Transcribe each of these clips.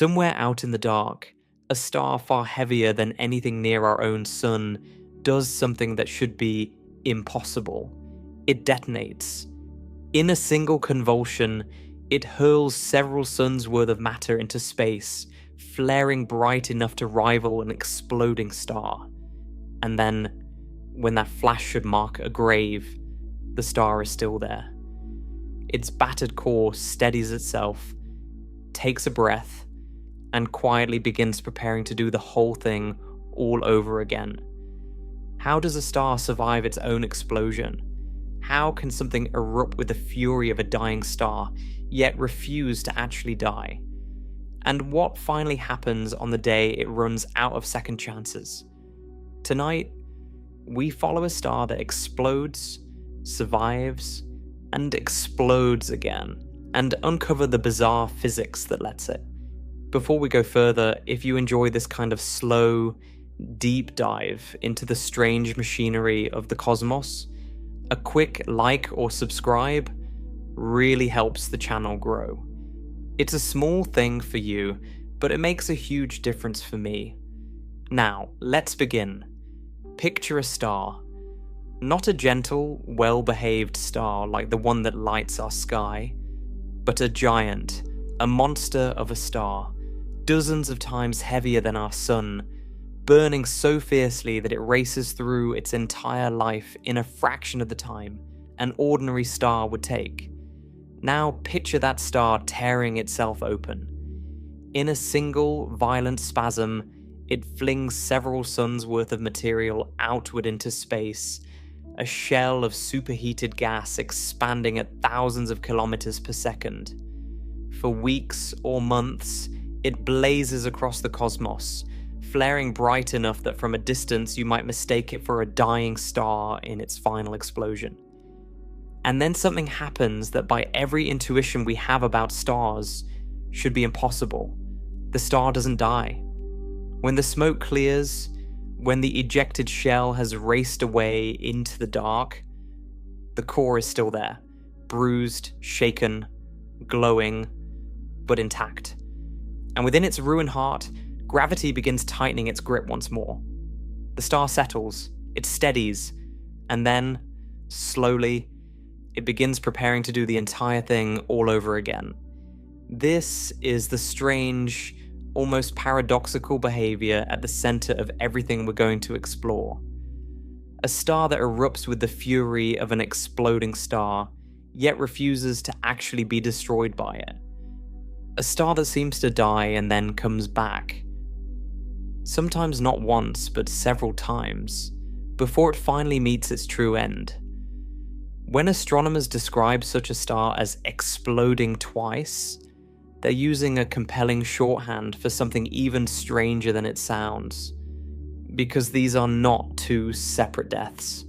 Somewhere out in the dark, a star far heavier than anything near our own sun does something that should be impossible. It detonates. In a single convulsion, it hurls several suns worth of matter into space, flaring bright enough to rival an exploding star. And then, when that flash should mark a grave, the star is still there. Its battered core steadies itself, takes a breath, and quietly begins preparing to do the whole thing all over again. How does a star survive its own explosion? How can something erupt with the fury of a dying star, yet refuse to actually die? And what finally happens on the day it runs out of second chances? Tonight, we follow a star that explodes, survives, and explodes again, and uncover the bizarre physics that lets it. Before we go further, if you enjoy this kind of slow, deep dive into the strange machinery of the cosmos, a quick like or subscribe really helps the channel grow. It's a small thing for you, but it makes a huge difference for me. Now, let's begin. Picture a star. Not a gentle, well-behaved star like the one that lights our sky, but a giant, a monster of a star, dozens of times heavier than our sun, burning so fiercely that it races through its entire life in a fraction of the time an ordinary star would take. Now picture that star tearing itself open. In a single, violent spasm, it flings several suns worth of material outward into space, a shell of superheated gas expanding at thousands of kilometers per second. For weeks or months, it blazes across the cosmos, flaring bright enough that from a distance you might mistake it for a dying star in its final explosion. And then something happens that by every intuition we have about stars should be impossible. The star doesn't die. When the smoke clears, when the ejected shell has raced away into the dark, the core is still there, bruised, shaken, glowing, but intact. And within its ruined heart, gravity begins tightening its grip once more. The star settles, it steadies, and then, slowly, it begins preparing to do the entire thing all over again. This is the strange, almost paradoxical behavior at the center of everything we're going to explore. A star that erupts with the fury of an exploding star, yet refuses to actually be destroyed by it. A star that seems to die and then comes back. Sometimes not once, but several times, before it finally meets its true end. When astronomers describe such a star as exploding twice, they're using a compelling shorthand for something even stranger than it sounds, because these are not two separate deaths.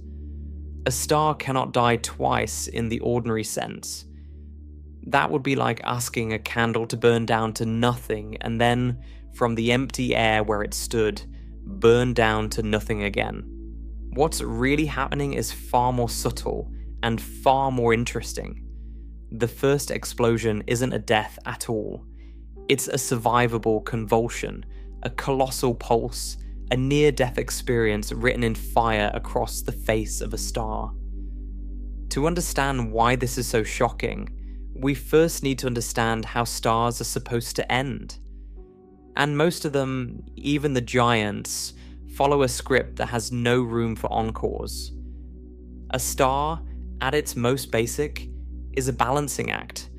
A star cannot die twice in the ordinary sense. That would be like asking a candle to burn down to nothing and then, from the empty air where it stood, burn down to nothing again. What's really happening is far more subtle and far more interesting. The first explosion isn't a death at all. It's a survivable convulsion, a colossal pulse, a near-death experience written in fire across the face of a star. To understand why this is so shocking, we first need to understand how stars are supposed to end. And most of them, even the giants, follow a script that has no room for encores. A star, at its most basic, is a balancing act.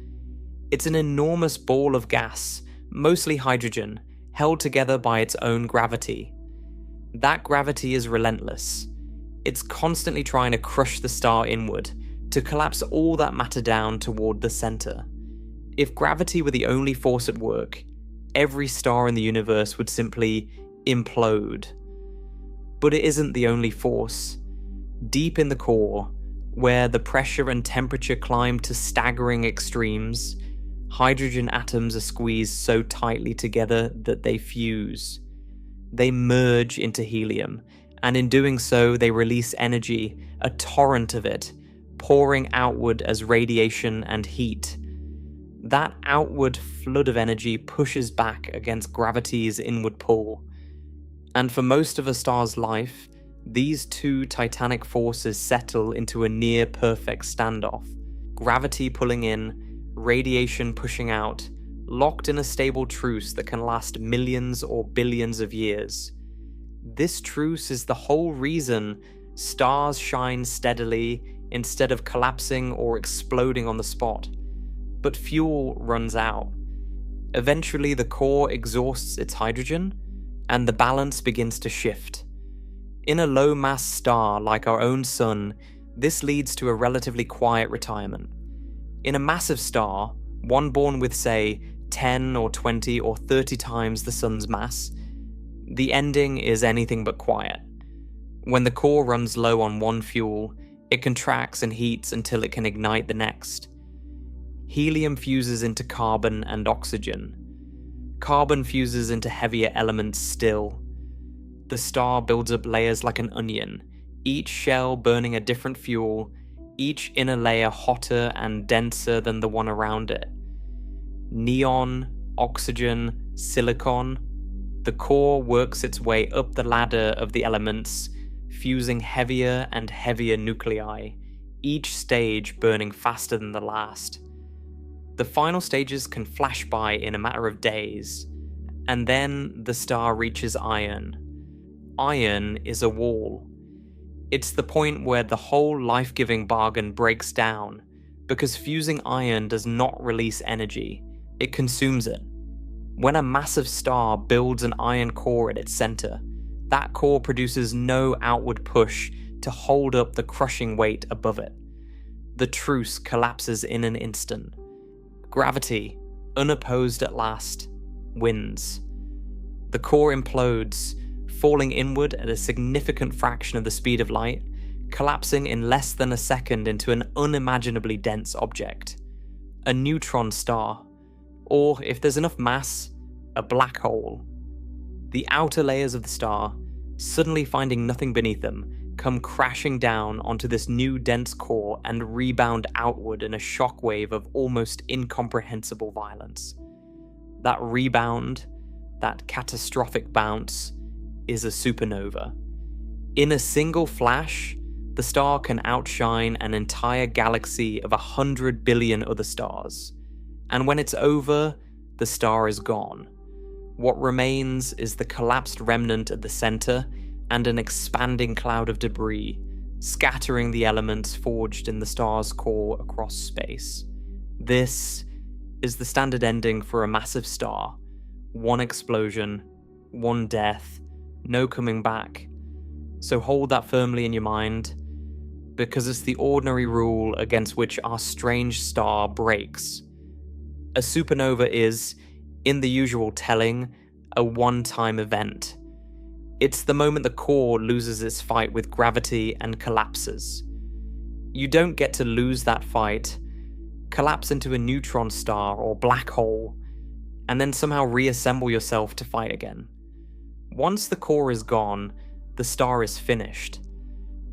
It's an enormous ball of gas, mostly hydrogen, held together by its own gravity. That gravity is relentless. It's constantly trying to crush the star inward, to collapse all that matter down toward the center. If gravity were the only force at work, every star in the universe would simply implode. But it isn't the only force. Deep in the core, where the pressure and temperature climb to staggering extremes, hydrogen atoms are squeezed so tightly together that they fuse. They merge into helium, and in doing so they release energy, a torrent of it, pouring outward as radiation and heat. That outward flood of energy pushes back against gravity's inward pull. And for most of a star's life, these two titanic forces settle into a near-perfect standoff. Gravity pulling in, radiation pushing out, locked in a stable truce that can last millions or billions of years. This truce is the whole reason stars shine steadily instead of collapsing or exploding on the spot. But fuel runs out. Eventually, the core exhausts its hydrogen, and the balance begins to shift. In a low-mass star like our own Sun, this leads to a relatively quiet retirement. In a massive star, one born with, say, 10 or 20 or 30 times the Sun's mass, the ending is anything but quiet. When the core runs low on one fuel, it contracts and heats until it can ignite the next. Helium fuses into carbon and oxygen. Carbon fuses into heavier elements still. The star builds up layers like an onion, each shell burning a different fuel, each inner layer hotter and denser than the one around it. Neon, oxygen, silicon. The core works its way up the ladder of the elements, fusing heavier and heavier nuclei, each stage burning faster than the last. The final stages can flash by in a matter of days, and then the star reaches iron. Iron is a wall. It's the point where the whole life-giving bargain breaks down, because fusing iron does not release energy, it consumes it. When a massive star builds an iron core at its center, that core produces no outward push to hold up the crushing weight above it. The truce collapses in an instant. Gravity, unopposed at last, wins. The core implodes, falling inward at a significant fraction of the speed of light, collapsing in less than a second into an unimaginably dense object. A neutron star, or if there's enough mass, a black hole. The outer layers of the star, suddenly finding nothing beneath them, come crashing down onto this new dense core and rebound outward in a shockwave of almost incomprehensible violence. That rebound, that catastrophic bounce, is a supernova. In a single flash, the star can outshine an entire galaxy of 100 billion other stars. And when it's over, the star is gone. What remains is the collapsed remnant at the center and an expanding cloud of debris, scattering the elements forged in the star's core across space. This is the standard ending for a massive star. One explosion, one death, no coming back. So hold that firmly in your mind, because it's the ordinary rule against which our strange star breaks. A supernova is, in the usual telling, a one-time event. It's the moment the core loses its fight with gravity and collapses. You don't get to lose that fight, collapse into a neutron star or black hole, and then somehow reassemble yourself to fight again. Once the core is gone, the star is finished.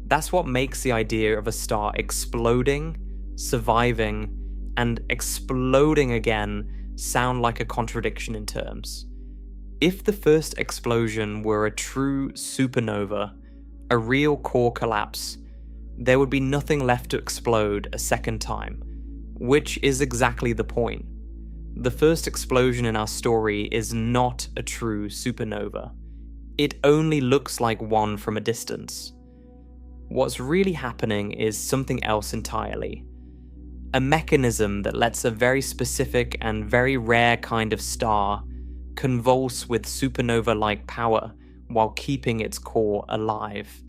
That's what makes the idea of a star exploding, surviving, and exploding again sound like a contradiction in terms. If the first explosion were a true supernova, a real core collapse, there would be nothing left to explode a second time, which is exactly the point. The first explosion in our story is not a true supernova. It only looks like one from a distance. What's really happening is something else entirely. A mechanism that lets a very specific and very rare kind of star convulse with supernova-like power while keeping its core alive.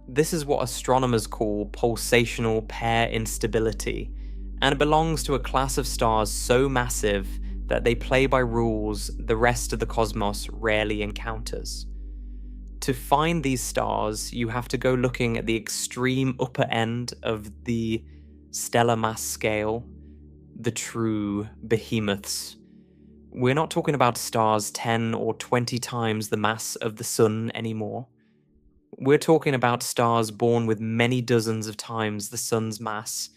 This is what astronomers call pulsational pair-instability, and it belongs to a class of stars so massive that they play by rules the rest of the cosmos rarely encounters. To find these stars, you have to go looking at the extreme upper end of the stellar mass scale, the true behemoths. We're not talking about stars 10 or 20 times the mass of the Sun anymore. We're talking about stars born with many dozens of times the Sun's mass,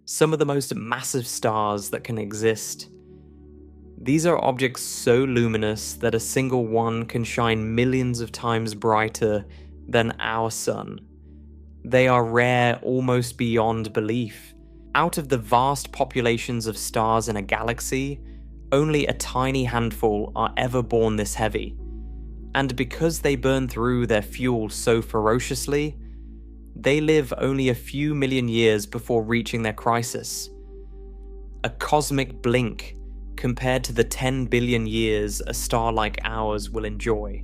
some of the most massive stars that can exist. These are objects so luminous that a single one can shine millions of times brighter than our sun. They are rare almost beyond belief. Out of the vast populations of stars in a galaxy, only a tiny handful are ever born this heavy. And because they burn through their fuel so ferociously, they live only a few million years before reaching their crisis. A cosmic blink compared to the 10 billion years a star like ours will enjoy.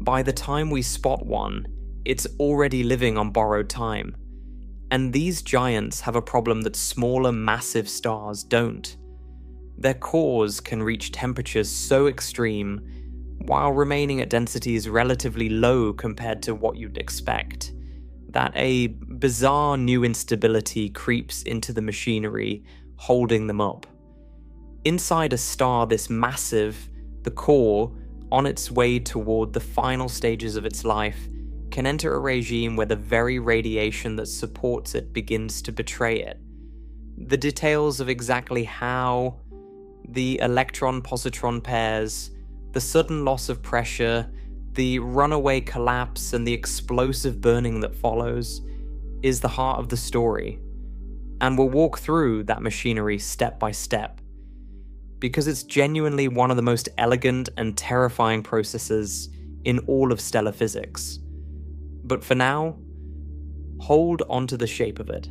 By the time we spot one, it's already living on borrowed time. And these giants have a problem that smaller massive stars don't. Their cores can reach temperatures so extreme, while remaining at densities relatively low compared to what you'd expect, that a bizarre new instability creeps into the machinery holding them up. Inside a star this massive, the core, on its way toward the final stages of its life, can enter a regime where the very radiation that supports it begins to betray it. The details of exactly how, the electron-positron pairs, the sudden loss of pressure, the runaway collapse, and the explosive burning that follows, is the heart of the story. And we'll walk through that machinery step by step, because it's genuinely one of the most elegant and terrifying processes in all of stellar physics. But for now, hold onto the shape of it.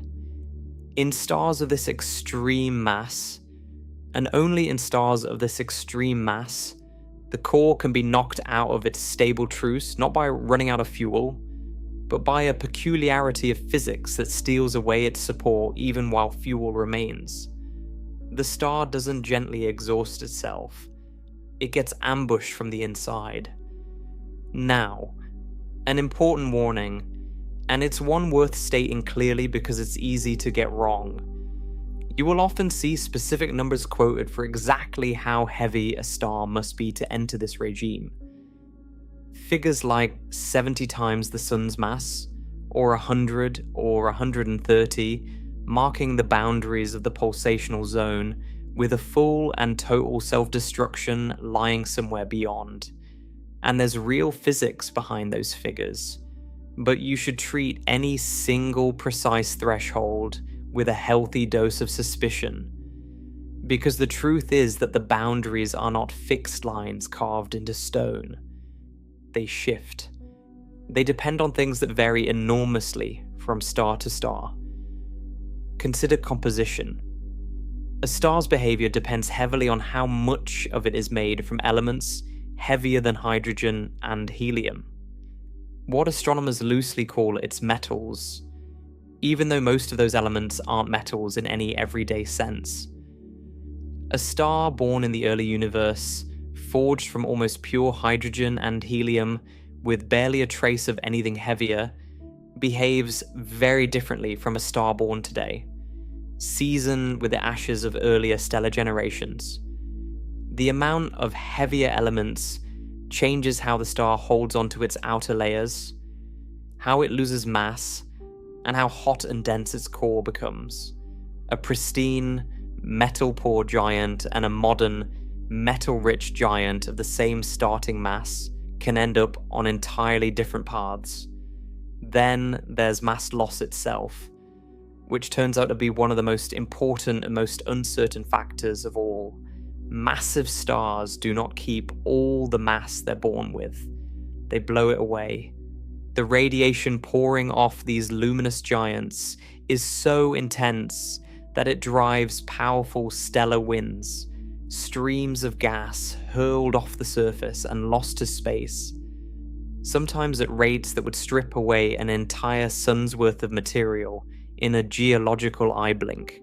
In stars of this extreme mass, and only in stars of this extreme mass, the core can be knocked out of its stable truce not by running out of fuel, but by a peculiarity of physics that steals away its support even while fuel remains. The star doesn't gently exhaust itself, it gets ambushed from the inside. Now, an important warning, and it's one worth stating clearly because it's easy to get wrong. You will often see specific numbers quoted for exactly how heavy a star must be to enter this regime. Figures like 70 times the sun's mass, or 100 or 130, marking the boundaries of the pulsational zone, with a full and total self-destruction lying somewhere beyond. And there's real physics behind those figures, but you should treat any single precise threshold with a healthy dose of suspicion, because the truth is that the boundaries are not fixed lines carved into stone. They shift. They depend on things that vary enormously from star to star. Consider composition. A star's behavior depends heavily on how much of it is made from elements heavier than hydrogen and helium, what astronomers loosely call its metals, even though most of those elements aren't metals in any everyday sense. A star born in the early universe, forged from almost pure hydrogen and helium with barely a trace of anything heavier, behaves very differently from a star born today, seasoned with the ashes of earlier stellar generations. The amount of heavier elements changes how the star holds onto its outer layers, how it loses mass, and how hot and dense its core becomes. A pristine, metal-poor giant and a modern, metal-rich giant of the same starting mass can end up on entirely different paths. Then there's mass loss itself, which turns out to be one of the most important and most uncertain factors of all. Massive stars do not keep all the mass they're born with. They blow it away. The radiation pouring off these luminous giants is so intense that it drives powerful stellar winds, streams of gas hurled off the surface and lost to space, sometimes at rates that would strip away an entire sun's worth of material in a geological eye blink.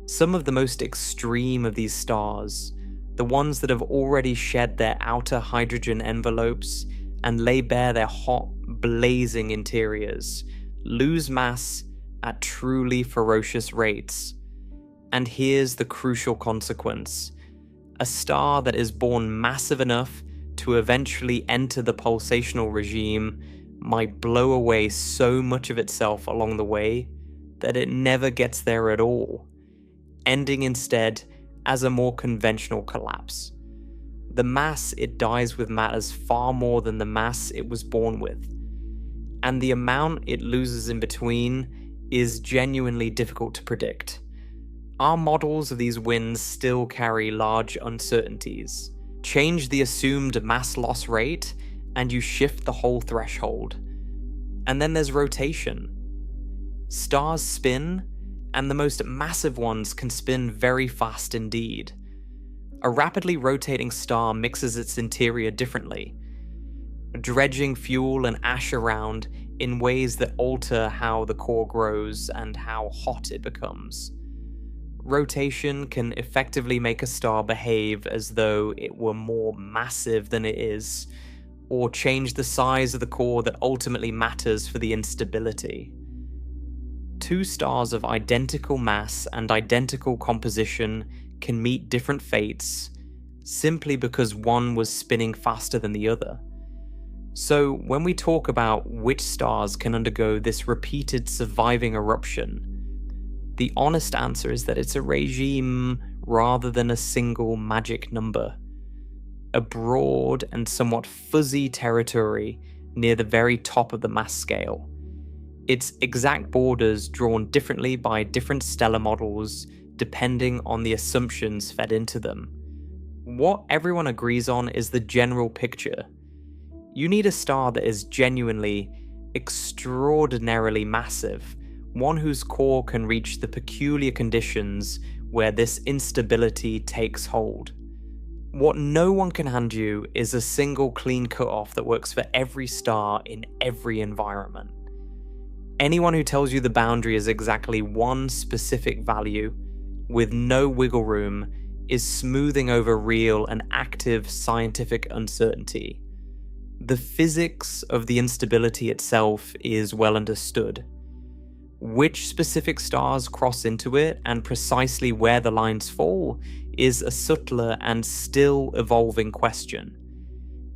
Some of the most extreme of these stars, the ones that have already shed their outer hydrogen envelopes and lay bare their hot, blazing interiors, lose mass at truly ferocious rates. And here's the crucial consequence. A star that is born massive enough to eventually enter the pulsational regime might blow away so much of itself along the way that it never gets there at all, ending instead as a more conventional collapse. The mass it dies with matters far more than the mass it was born with, and the amount it loses in between is genuinely difficult to predict. Our models of these winds still carry large uncertainties. Change the assumed mass loss rate, and you shift the whole threshold. And then there's rotation. Stars spin, and the most massive ones can spin very fast indeed. A rapidly rotating star mixes its interior differently, dredging fuel and ash around in ways that alter how the core grows and how hot it becomes. Rotation can effectively make a star behave as though it were more massive than it is, or change the size of the core that ultimately matters for the instability. Two stars of identical mass and identical composition can meet different fates simply because one was spinning faster than the other. So when we talk about which stars can undergo this repeated surviving eruption, the honest answer is that it's a regime rather than a single magic number. A broad and somewhat fuzzy territory near the very top of the mass scale. Its exact borders drawn differently by different stellar models depending on the assumptions fed into them. What everyone agrees on is the general picture. You need a star that is genuinely, extraordinarily massive, one whose core can reach the peculiar conditions where this instability takes hold. What no one can hand you is a single clean cutoff that works for every star in every environment. Anyone who tells you the boundary is exactly one specific value, with no wiggle room, is smoothing over real and active scientific uncertainty. The physics of the instability itself is well understood. Which specific stars cross into it and precisely where the lines fall is a subtler and still evolving question.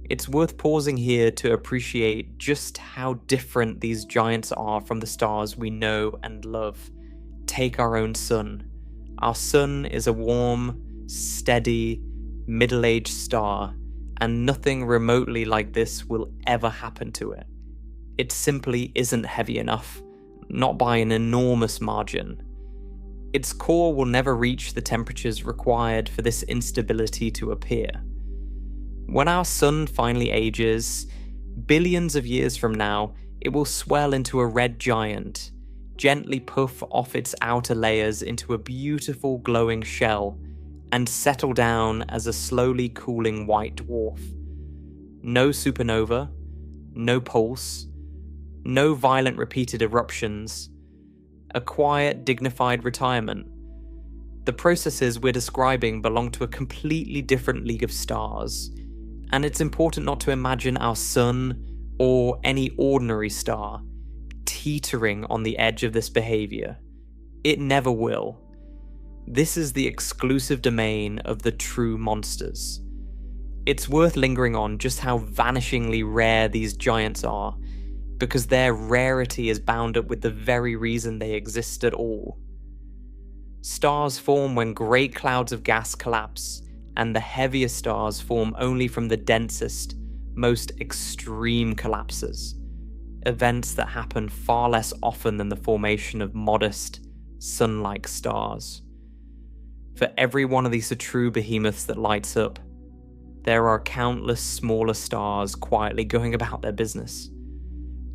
It's worth pausing here to appreciate just how different these giants are from the stars we know and love. Take our own sun. Our sun is a warm, steady, middle-aged star, and nothing remotely like this will ever happen to it. It simply isn't heavy enough, not by an enormous margin. Its core will never reach the temperatures required for this instability to appear. When our sun finally ages, billions of years from now, it will swell into a red giant, gently puff off its outer layers into a beautiful glowing shell, and settle down as a slowly cooling white dwarf. No supernova, no pulse, no violent repeated eruptions, a quiet, dignified retirement. The processes we're describing belong to a completely different league of stars, and it's important not to imagine our sun, or any ordinary star, teetering on the edge of this behavior. It never will. This is the exclusive domain of the true monsters. It's worth lingering on just how vanishingly rare these giants are, because their rarity is bound up with the very reason they exist at all. Stars form when great clouds of gas collapse, and the heaviest stars form only from the densest, most extreme collapses, events that happen far less often than the formation of modest, sun-like stars. For every one of these true behemoths that lights up, there are countless smaller stars quietly going about their business.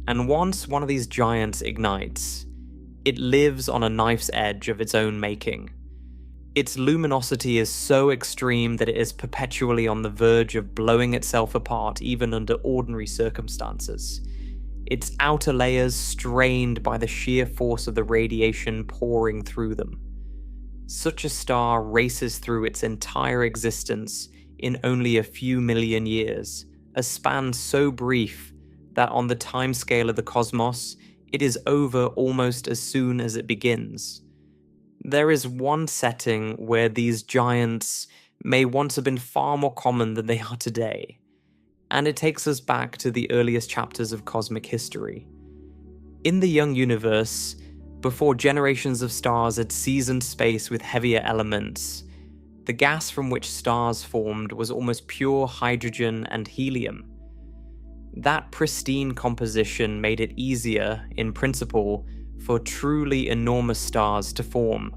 And once one of these giants ignites, it lives on a knife's edge of its own making. Its luminosity is so extreme that it is perpetually on the verge of blowing itself apart even under ordinary circumstances. Its outer layers strained by the sheer force of the radiation pouring through them. Such a star races through its entire existence in only a few million years, a span so brief that on the timescale of the cosmos, it is over almost as soon as it begins. There is one setting where these giants may once have been far more common than they are today, and it takes us back to the earliest chapters of cosmic history. In the young universe, Before generations of stars had seasoned space with heavier elements, the gas from which stars formed was almost pure hydrogen and helium. That pristine composition made it easier, in principle, for truly enormous stars to form.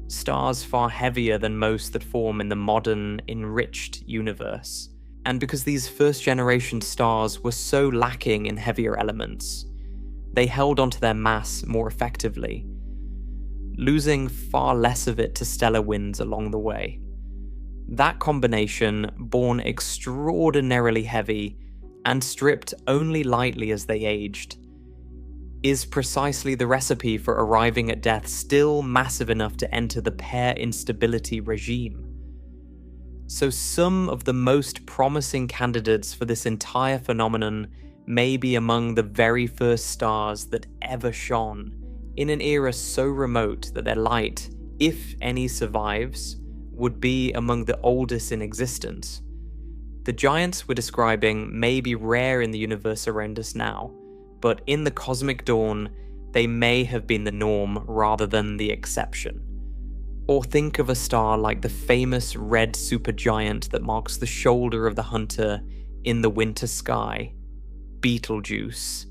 Stars far heavier than most that form in the modern, enriched universe. And because these first-generation stars were so lacking in heavier elements, they held onto their mass more effectively, losing far less of it to stellar winds along the way. That combination, born extraordinarily heavy and stripped only lightly as they aged, is precisely the recipe for arriving at death still massive enough to enter the pair-instability regime. So some of the most promising candidates for this entire phenomenon may be among the very first stars that ever shone, in an era so remote that their light, if any survives, would be among the oldest in existence. The giants we're describing may be rare in the universe around us now, but in the cosmic dawn, they may have been the norm rather than the exception. Or think of a star like the famous red supergiant that marks the shoulder of the hunter in the winter sky, Betelgeuse.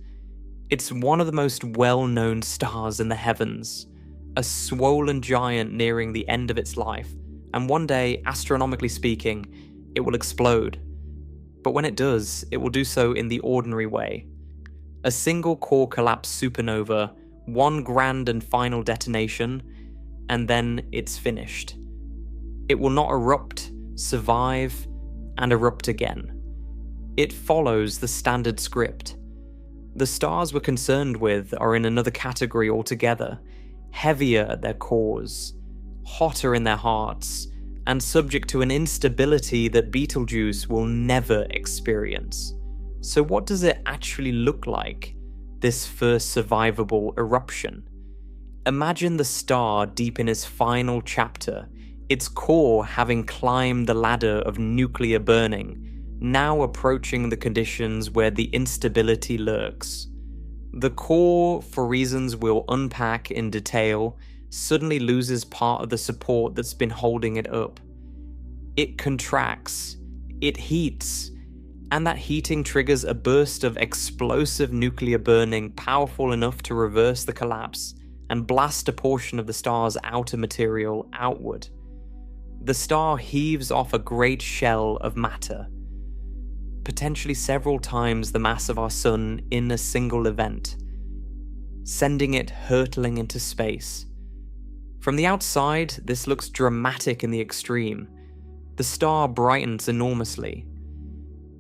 It's one of the most well-known stars in the heavens, a swollen giant nearing the end of its life, and one day, astronomically speaking, it will explode. But when it does, it will do so in the ordinary way. A single core collapse supernova, one grand and final detonation, and then it's finished. It will not erupt, survive, and erupt again. It follows the standard script. The stars we're concerned with are in another category altogether, heavier at their cores, hotter in their hearts, and subject to an instability that Betelgeuse will never experience. So what does it actually look like, this first survivable eruption? Imagine the star deep in its final chapter, its core having climbed the ladder of nuclear burning, now approaching the conditions where the instability lurks. The core, for reasons we'll unpack in detail, suddenly loses part of the support that's been holding it up. It contracts, it heats, and that heating triggers a burst of explosive nuclear burning powerful enough to reverse the collapse and blast a portion of the star's outer material outward. The star heaves off a great shell of matter, potentially several times the mass of our sun in a single event, sending it hurtling into space. From the outside, this looks dramatic in the extreme. The star brightens enormously.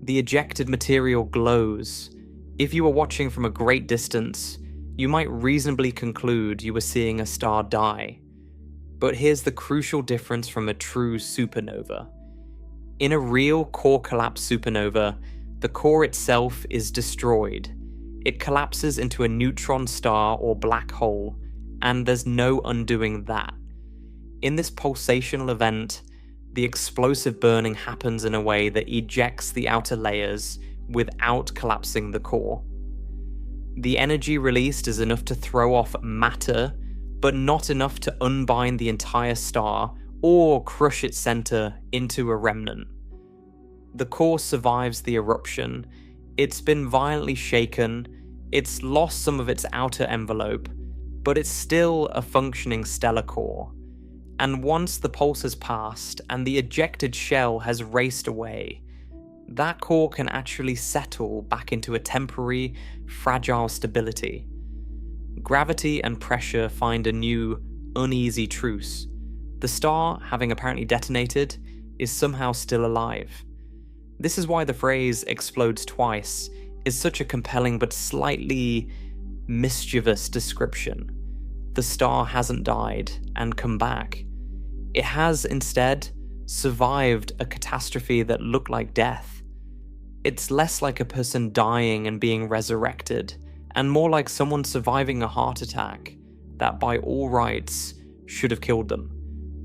The ejected material glows. If you were watching from a great distance, you might reasonably conclude you were seeing a star die. But here's the crucial difference from a true supernova. In a real core collapse supernova, the core itself is destroyed. It collapses into a neutron star or black hole, and there's no undoing that. In this pulsational event, the explosive burning happens in a way that ejects the outer layers without collapsing the core. The energy released is enough to throw off matter, but not enough to unbind the entire star or crush its center into a remnant. The core survives the eruption. It's been violently shaken, it's lost some of its outer envelope, but it's still a functioning stellar core. And once the pulse has passed and the ejected shell has raced away, that core can actually settle back into a temporary, fragile stability. Gravity and pressure find a new, uneasy truce. The star, having apparently detonated, is somehow still alive. This is why the phrase explodes twice is such a compelling but slightly mischievous description. The star hasn't died and come back. It has, instead, survived a catastrophe that looked like death. It's less like a person dying and being resurrected, and more like someone surviving a heart attack that by all rights should have killed them.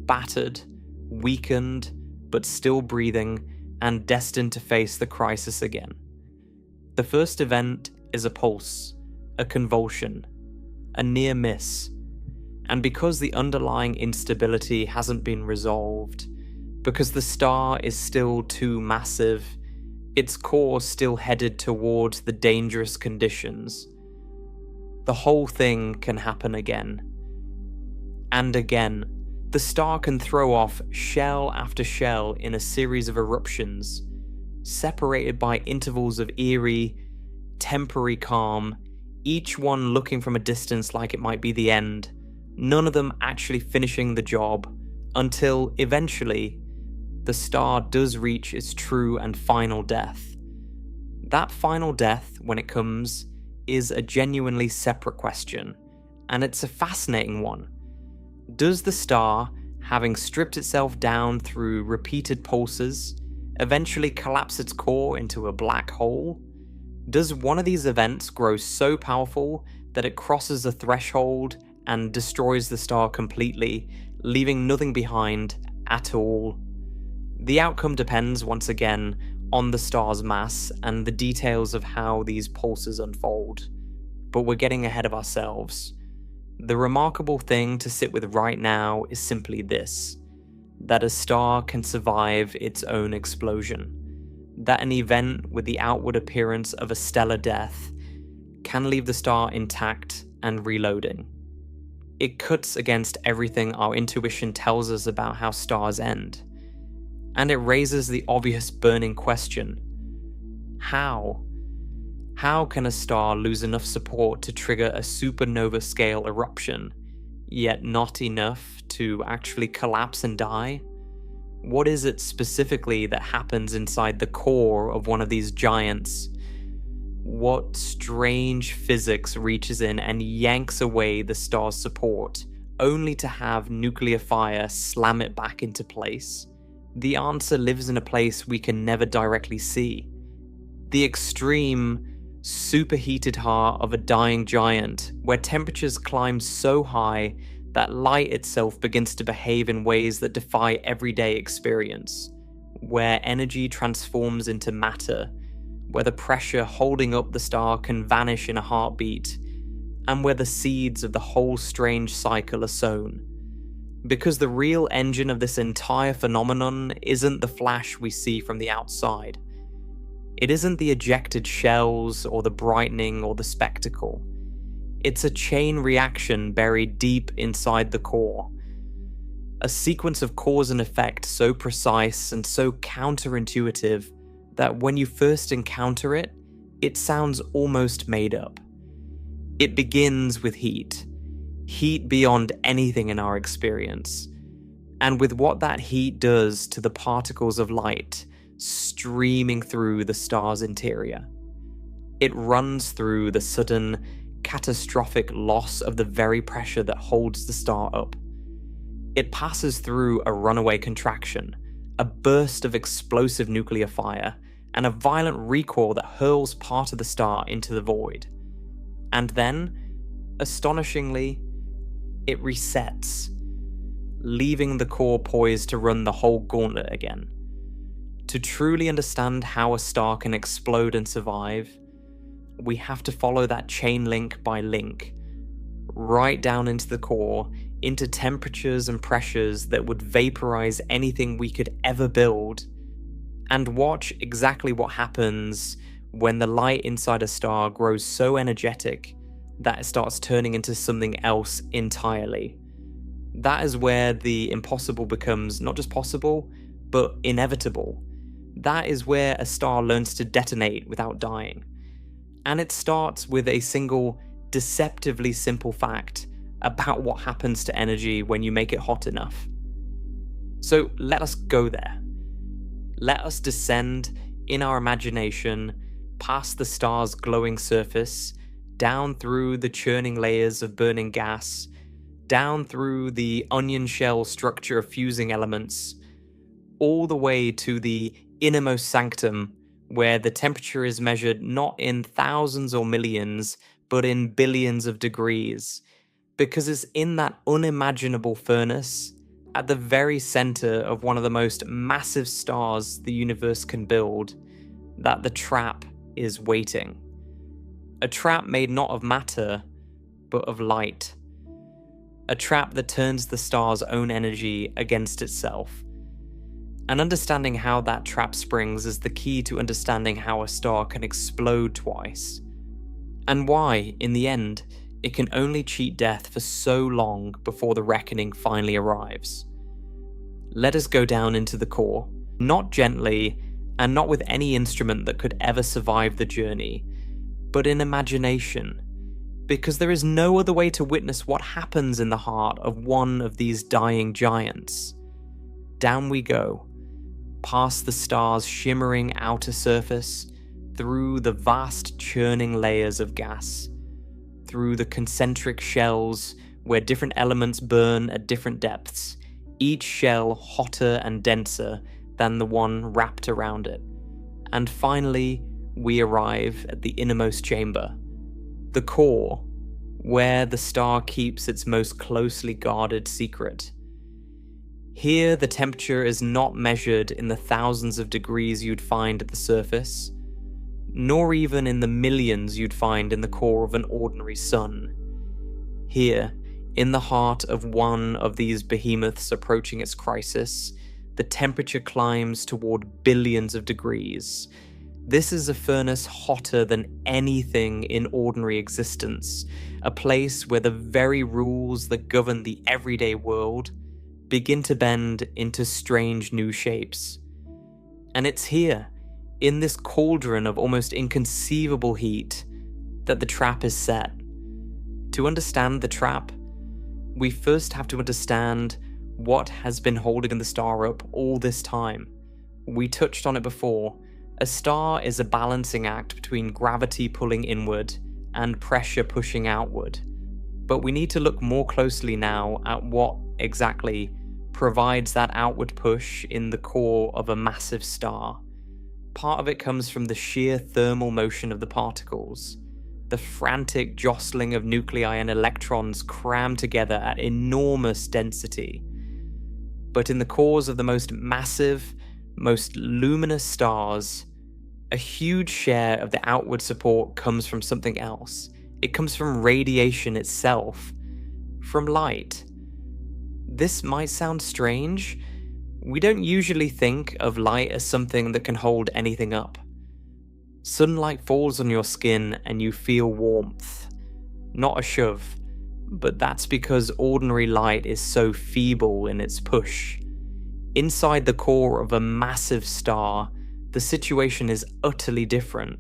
Battered, weakened, but still breathing, and destined to face the crisis again. The first event is a pulse, a convulsion, a near miss. And because the underlying instability hasn't been resolved, because the star is still too massive, its core still headed towards the dangerous conditions, the whole thing can happen again. And again. The star can throw off shell after shell in a series of eruptions, separated by intervals of eerie, temporary calm, each one looking from a distance like it might be the end, none of them actually finishing the job, until eventually the star does reach its true and final death. That final death, when it comes, is a genuinely separate question, and it's a fascinating one. Does the star, having stripped itself down through repeated pulses, eventually collapse its core into a black hole? Does one of these events grow so powerful that it crosses a threshold and destroys the star completely, leaving nothing behind at all? The outcome depends, once again, on the star's mass and the details of how these pulses unfold. But we're getting ahead of ourselves. The remarkable thing to sit with right now is simply this: that a star can survive its own explosion, that an event with the outward appearance of a stellar death can leave the star intact and reloading. It cuts against everything our intuition tells us about how stars end, and it raises the obvious burning question: how? How can a star lose enough support to trigger a supernova-scale eruption, yet not enough to actually collapse and die? What is it specifically that happens inside the core of one of these giants? What strange physics reaches in and yanks away the star's support, only to have nuclear fire slam it back into place? The answer lives in a place we can never directly see. The extreme, superheated heart of a dying giant, where temperatures climb so high that light itself begins to behave in ways that defy everyday experience, where energy transforms into matter, where the pressure holding up the star can vanish in a heartbeat, and where the seeds of the whole strange cycle are sown. Because the real engine of this entire phenomenon isn't the flash we see from the outside. It isn't the ejected shells or the brightening or the spectacle. It's a chain reaction buried deep inside the core. A sequence of cause and effect so precise and so counterintuitive that when you first encounter it, it sounds almost made up. It begins with heat. Heat beyond anything in our experience. And with what that heat does to the particles of light streaming through the star's interior. It runs through the sudden, catastrophic loss of the very pressure that holds the star up. It passes through a runaway contraction, a burst of explosive nuclear fire, and a violent recoil that hurls part of the star into the void. And then, astonishingly, it resets, leaving the core poised to run the whole gauntlet again. To truly understand how a star can explode and survive, we have to follow that chain link by link, right down into the core, into temperatures and pressures that would vaporize anything we could ever build, and watch exactly what happens when the light inside a star grows so energetic that it starts turning into something else entirely. That is where the impossible becomes not just possible, but inevitable. That is where a star learns to detonate without dying. And it starts with a single, deceptively simple fact about what happens to energy when you make it hot enough. So let us go there. Let us descend in our imagination past the star's glowing surface, down through the churning layers of burning gas, down through the onion shell structure of fusing elements, all the way to the innermost sanctum, where the temperature is measured not in thousands or millions, but in billions of degrees, because it's in that unimaginable furnace, at the very center of one of the most massive stars the universe can build, that the trap is waiting. A trap made not of matter, but of light. A trap that turns the star's own energy against itself. And understanding how that trap springs is the key to understanding how a star can explode twice. And why, in the end, it can only cheat death for so long before the reckoning finally arrives. Let us go down into the core, not gently, and not with any instrument that could ever survive the journey, but in imagination, because there is no other way to witness what happens in the heart of one of these dying giants. Down we go, past the star's shimmering outer surface, through the vast churning layers of gas, through the concentric shells where different elements burn at different depths, each shell hotter and denser than the one wrapped around it. And finally, we arrive at the innermost chamber, the core, where the star keeps its most closely guarded secret. Here, the temperature is not measured in the thousands of degrees you'd find at the surface, nor even in the millions you'd find in the core of an ordinary sun. Here, in the heart of one of these behemoths approaching its crisis, the temperature climbs toward billions of degrees. This is a furnace hotter than anything in ordinary existence, a place where the very rules that govern the everyday world begin to bend into strange new shapes. And it's here, in this cauldron of almost inconceivable heat, that the trap is set. To understand the trap, we first have to understand what has been holding the star up all this time. We touched on it before. A star is a balancing act between gravity pulling inward and pressure pushing outward. But we need to look more closely now at what exactly provides that outward push in the core of a massive star. Part of it comes from the sheer thermal motion of the particles, the frantic jostling of nuclei and electrons crammed together at enormous density. But in the cores of the most massive, most luminous stars, a huge share of the outward support comes from something else. It comes from radiation itself, from light. This might sound strange. We don't usually think of light as something that can hold anything up. Sunlight falls on your skin and you feel warmth, not a shove, but that's because ordinary light is so feeble in its push. Inside the core of a massive star, the situation is utterly different.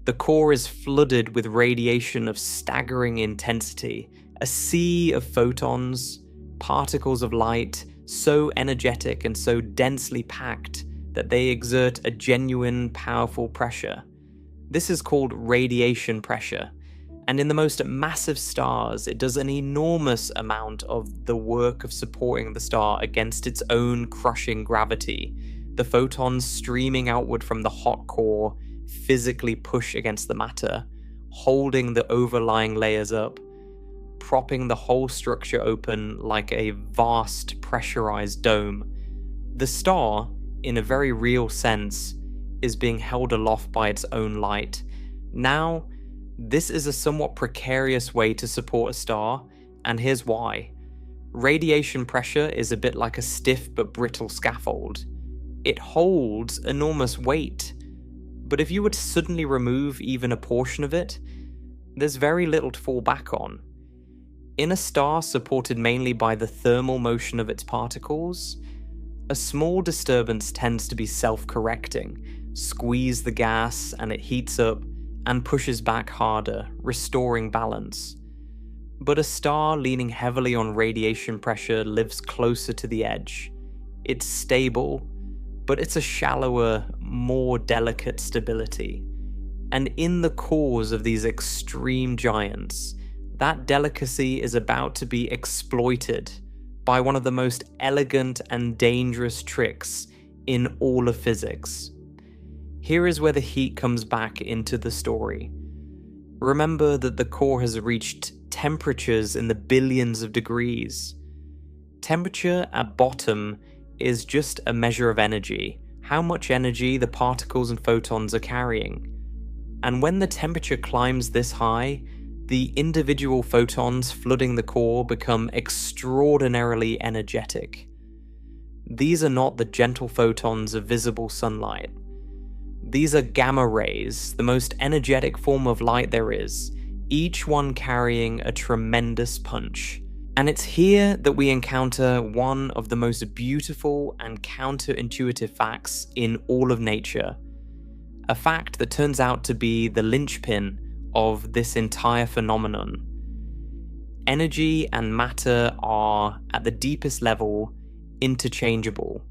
The core is flooded with radiation of staggering intensity, a sea of photons, particles of light, so energetic and so densely packed that they exert a genuine, powerful pressure. This is called radiation pressure, and in the most massive stars, it does an enormous amount of the work of supporting the star against its own crushing gravity. The photons streaming outward from the hot core physically push against the matter, holding the overlying layers up, propping the whole structure open like a vast pressurized dome. The star, in a very real sense, is being held aloft by its own light. Now, this is a somewhat precarious way to support a star, and here's why. Radiation pressure is a bit like a stiff but brittle scaffold. It holds enormous weight, but if you were to suddenly remove even a portion of it, there's very little to fall back on. In a star supported mainly by the thermal motion of its particles, a small disturbance tends to be self-correcting. Squeeze the gas and it heats up and pushes back harder, restoring balance. But a star leaning heavily on radiation pressure lives closer to the edge. It's stable, but it's a shallower, more delicate stability. And in the cores of these extreme giants, that delicacy is about to be exploited by one of the most elegant and dangerous tricks in all of physics. Here is where the heat comes back into the story. Remember that the core has reached temperatures in the billions of degrees. Temperature at bottom is just a measure of energy, how much energy the particles and photons are carrying. And when the temperature climbs this high, the individual photons flooding the core become extraordinarily energetic. These are not the gentle photons of visible sunlight. These are gamma rays, the most energetic form of light there is, each one carrying a tremendous punch. And it's here that we encounter one of the most beautiful and counterintuitive facts in all of nature. A fact that turns out to be the linchpin of this entire phenomenon. Energy and matter are, at the deepest level, interchangeable.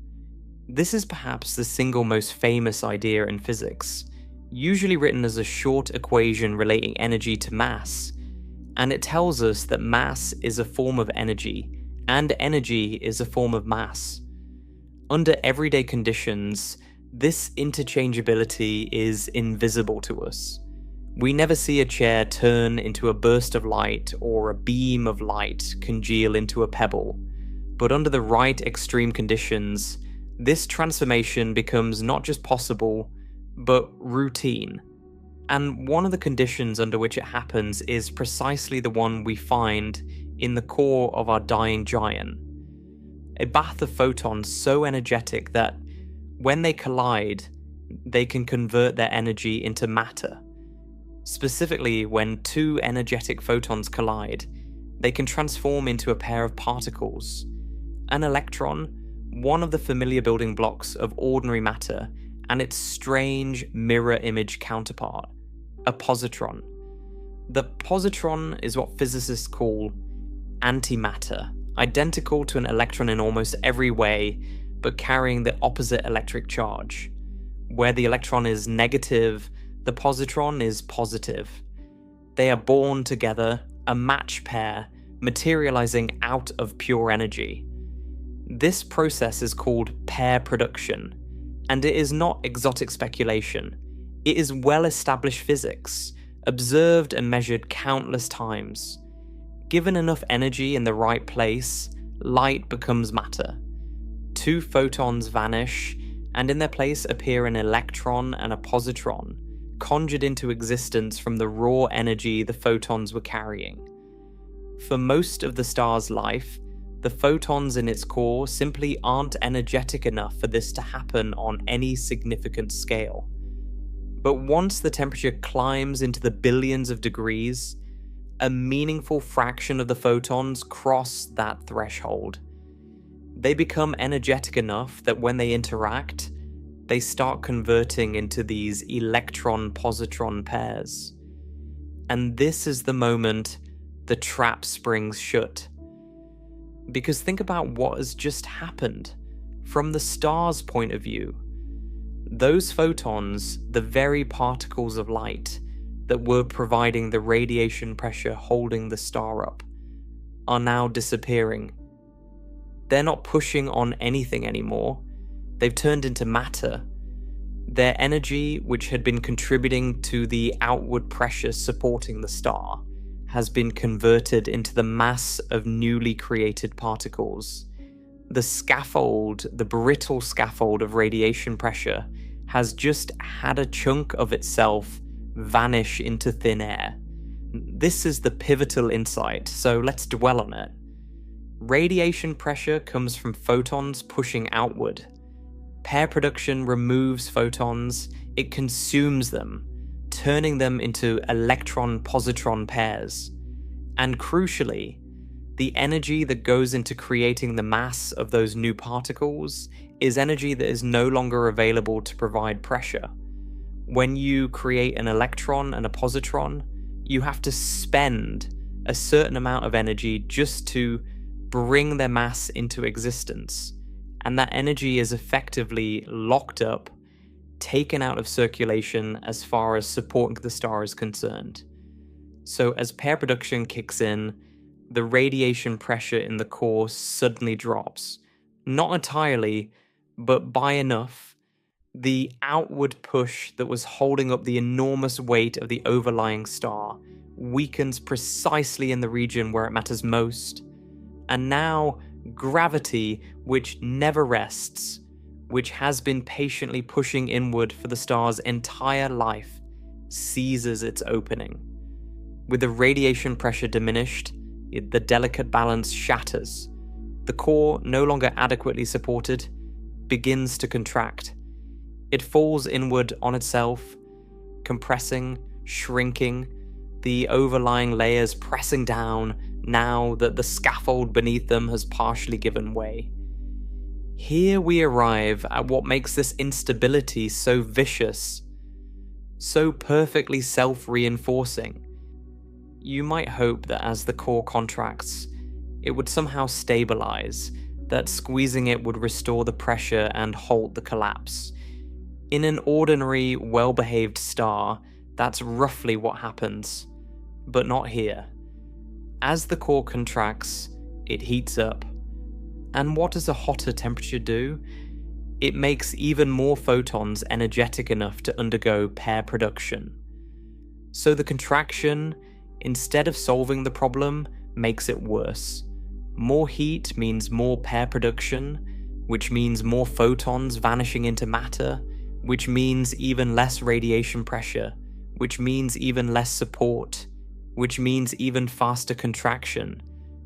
This is perhaps the single most famous idea in physics, usually written as a short equation relating energy to mass, and it tells us that mass is a form of energy, and energy is a form of mass. Under everyday conditions, this interchangeability is invisible to us. We never see a chair turn into a burst of light or a beam of light congeal into a pebble, but under the right extreme conditions, this transformation becomes not just possible, but routine. And one of the conditions under which it happens is precisely the one we find in the core of our dying giant. A bath of photons so energetic that when they collide, they can convert their energy into matter. Specifically, when two energetic photons collide, they can transform into a pair of particles. An electron, one of the familiar building blocks of ordinary matter, and its strange mirror image counterpart, a positron. The positron is what physicists call antimatter, identical to an electron in almost every way, but carrying the opposite electric charge. Where the electron is negative, the positron is positive. They are born together, a match pair, materializing out of pure energy. This process is called pair production, and it is not exotic speculation. It is well-established physics, observed and measured countless times. Given enough energy in the right place, light becomes matter. Two photons vanish, and in their place appear an electron and a positron, conjured into existence from the raw energy the photons were carrying. For most of the star's life, the photons in its core simply aren't energetic enough for this to happen on any significant scale. But once the temperature climbs into the billions of degrees, a meaningful fraction of the photons cross that threshold. They become energetic enough that when they interact, they start converting into these electron-positron pairs. And this is the moment the trap springs shut. Because think about what has just happened. From the star's point of view, those photons, the very particles of light that were providing the radiation pressure holding the star up, are now disappearing. They're not pushing on anything anymore. They've turned into matter. Their energy, which had been contributing to the outward pressure supporting the star, has been converted into the mass of newly created particles. The scaffold, the brittle scaffold of radiation pressure, has just had a chunk of itself vanish into thin air. This is the pivotal insight, so let's dwell on it. Radiation pressure comes from photons pushing outward. Pair production removes photons, it consumes them, turning them into electron-positron pairs. And crucially, the energy that goes into creating the mass of those new particles is energy that is no longer available to provide pressure. When you create an electron and a positron, you have to spend a certain amount of energy just to bring their mass into existence. And that energy is effectively locked up, taken out of circulation as far as supporting the star is concerned. So as pair production kicks in, the radiation pressure in the core suddenly drops. Not entirely, but by enough. The outward push that was holding up the enormous weight of the overlying star weakens precisely in the region where it matters most. And now, gravity, which never rests, which has been patiently pushing inward for the star's entire life, seizes its opening. With the radiation pressure diminished, the delicate balance shatters. The core, no longer adequately supported, begins to contract. It falls inward on itself, compressing, shrinking, the overlying layers pressing down now that the scaffold beneath them has partially given way. Here we arrive at what makes this instability so vicious, so perfectly self-reinforcing. You might hope that as the core contracts, it would somehow stabilize, that squeezing it would restore the pressure and halt the collapse. In an ordinary, well-behaved star, that's roughly what happens, but not here. As the core contracts, it heats up. And what does a hotter temperature do? It makes even more photons energetic enough to undergo pair production. So the contraction, instead of solving the problem, makes it worse. More heat means more pair production, which means more photons vanishing into matter, which means even less radiation pressure, which means even less support, which means even faster contraction,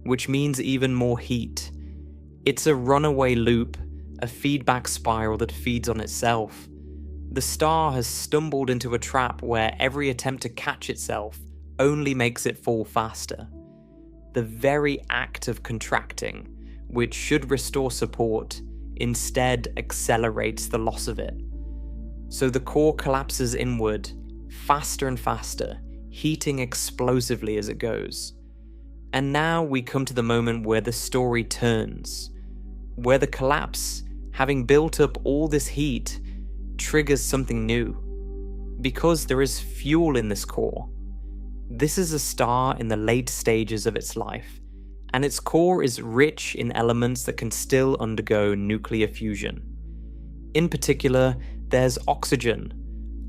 which means even more heat. It's a runaway loop, a feedback spiral that feeds on itself. The star has stumbled into a trap where every attempt to catch itself only makes it fall faster. The very act of contracting, which should restore support, instead accelerates the loss of it. So the core collapses inward, faster and faster, heating explosively as it goes. And now we come to the moment where the story turns, where the collapse, having built up all this heat, triggers something new. Because there is fuel in this core. This is a star in the late stages of its life, and its core is rich in elements that can still undergo nuclear fusion. In particular, there's oxygen,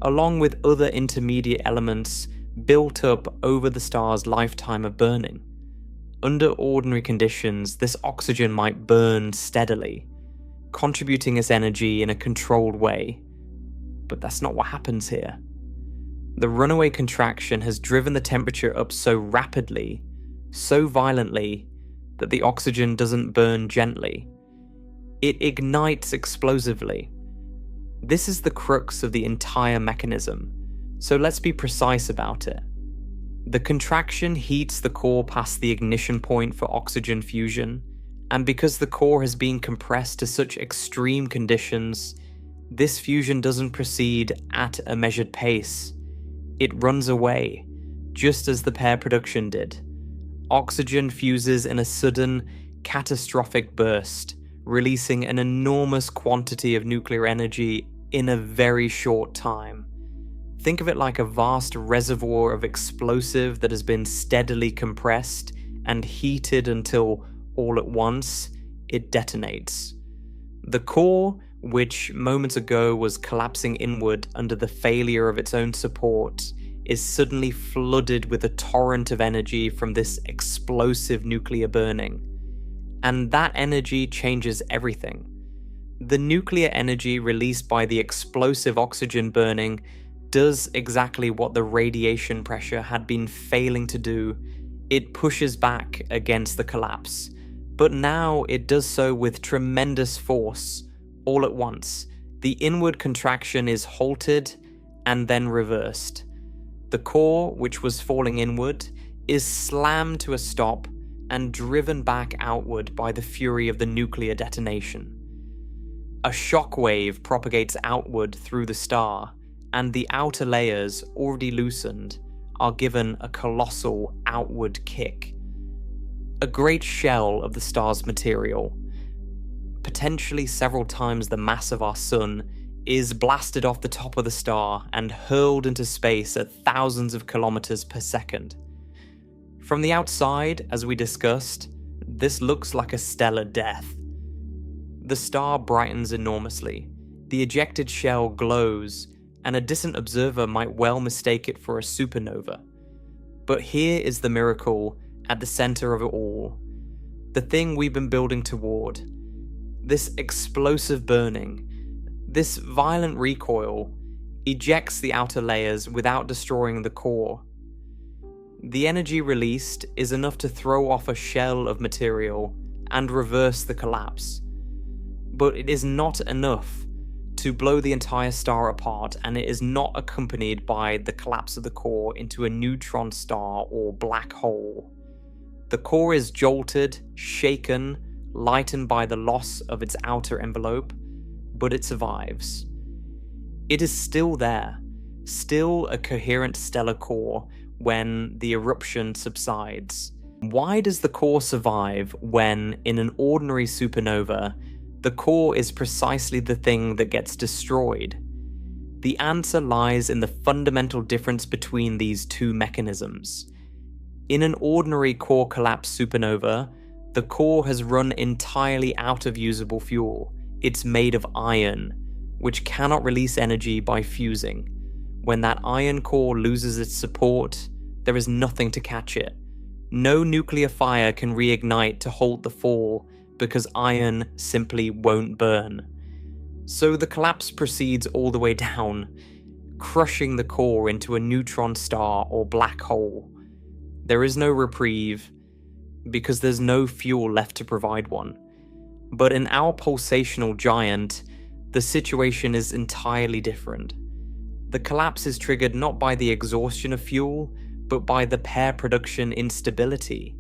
along with other intermediate elements built up over the star's lifetime of burning. Under ordinary conditions, this oxygen might burn steadily, contributing its energy in a controlled way. But that's not what happens here. The runaway contraction has driven the temperature up so rapidly, so violently, that the oxygen doesn't burn gently. It ignites explosively. This is the crux of the entire mechanism, so let's be precise about it. The contraction heats the core past the ignition point for oxygen fusion, and because the core has been compressed to such extreme conditions, this fusion doesn't proceed at a measured pace. It runs away, just as the pair production did. Oxygen fuses in a sudden, catastrophic burst, releasing an enormous quantity of nuclear energy in a very short time. Think of it like a vast reservoir of explosive that has been steadily compressed and heated until, all at once, it detonates. The core, which moments ago was collapsing inward under the failure of its own support, is suddenly flooded with a torrent of energy from this explosive nuclear burning. And that energy changes everything. The nuclear energy released by the explosive oxygen burning does exactly what the radiation pressure had been failing to do. It pushes back against the collapse. But now it does so with tremendous force, all at once. The inward contraction is halted and then reversed. The core, which was falling inward, is slammed to a stop and driven back outward by the fury of the nuclear detonation. A shockwave propagates outward through the star, and the outer layers, already loosened, are given a colossal outward kick. A great shell of the star's material, potentially several times the mass of our sun, is blasted off the top of the star and hurled into space at thousands of kilometers per second. From the outside, as we discussed, this looks like a stellar death. The star brightens enormously, the ejected shell glows, and a distant observer might well mistake it for a supernova. But here is the miracle at the center of it all, the thing we've been building toward. This explosive burning, this violent recoil, ejects the outer layers without destroying the core. The energy released is enough to throw off a shell of material and reverse the collapse. But it is not enough to blow the entire star apart, and it is not accompanied by the collapse of the core into a neutron star or black hole. The core is jolted, shaken, lightened by the loss of its outer envelope, but it survives. It is still there, still a coherent stellar core when the eruption subsides. Why does the core survive when, in an ordinary supernova, the core is precisely the thing that gets destroyed? The answer lies in the fundamental difference between these two mechanisms. In an ordinary core collapse supernova, the core has run entirely out of usable fuel. It's made of iron, which cannot release energy by fusing. When that iron core loses its support, there is nothing to catch it. No nuclear fire can reignite to halt the fall because iron simply won't burn. So the collapse proceeds all the way down, crushing the core into a neutron star or black hole. There is no reprieve because there's no fuel left to provide one. But in our pulsational giant, the situation is entirely different. The collapse is triggered not by the exhaustion of fuel, but by the pair production instability.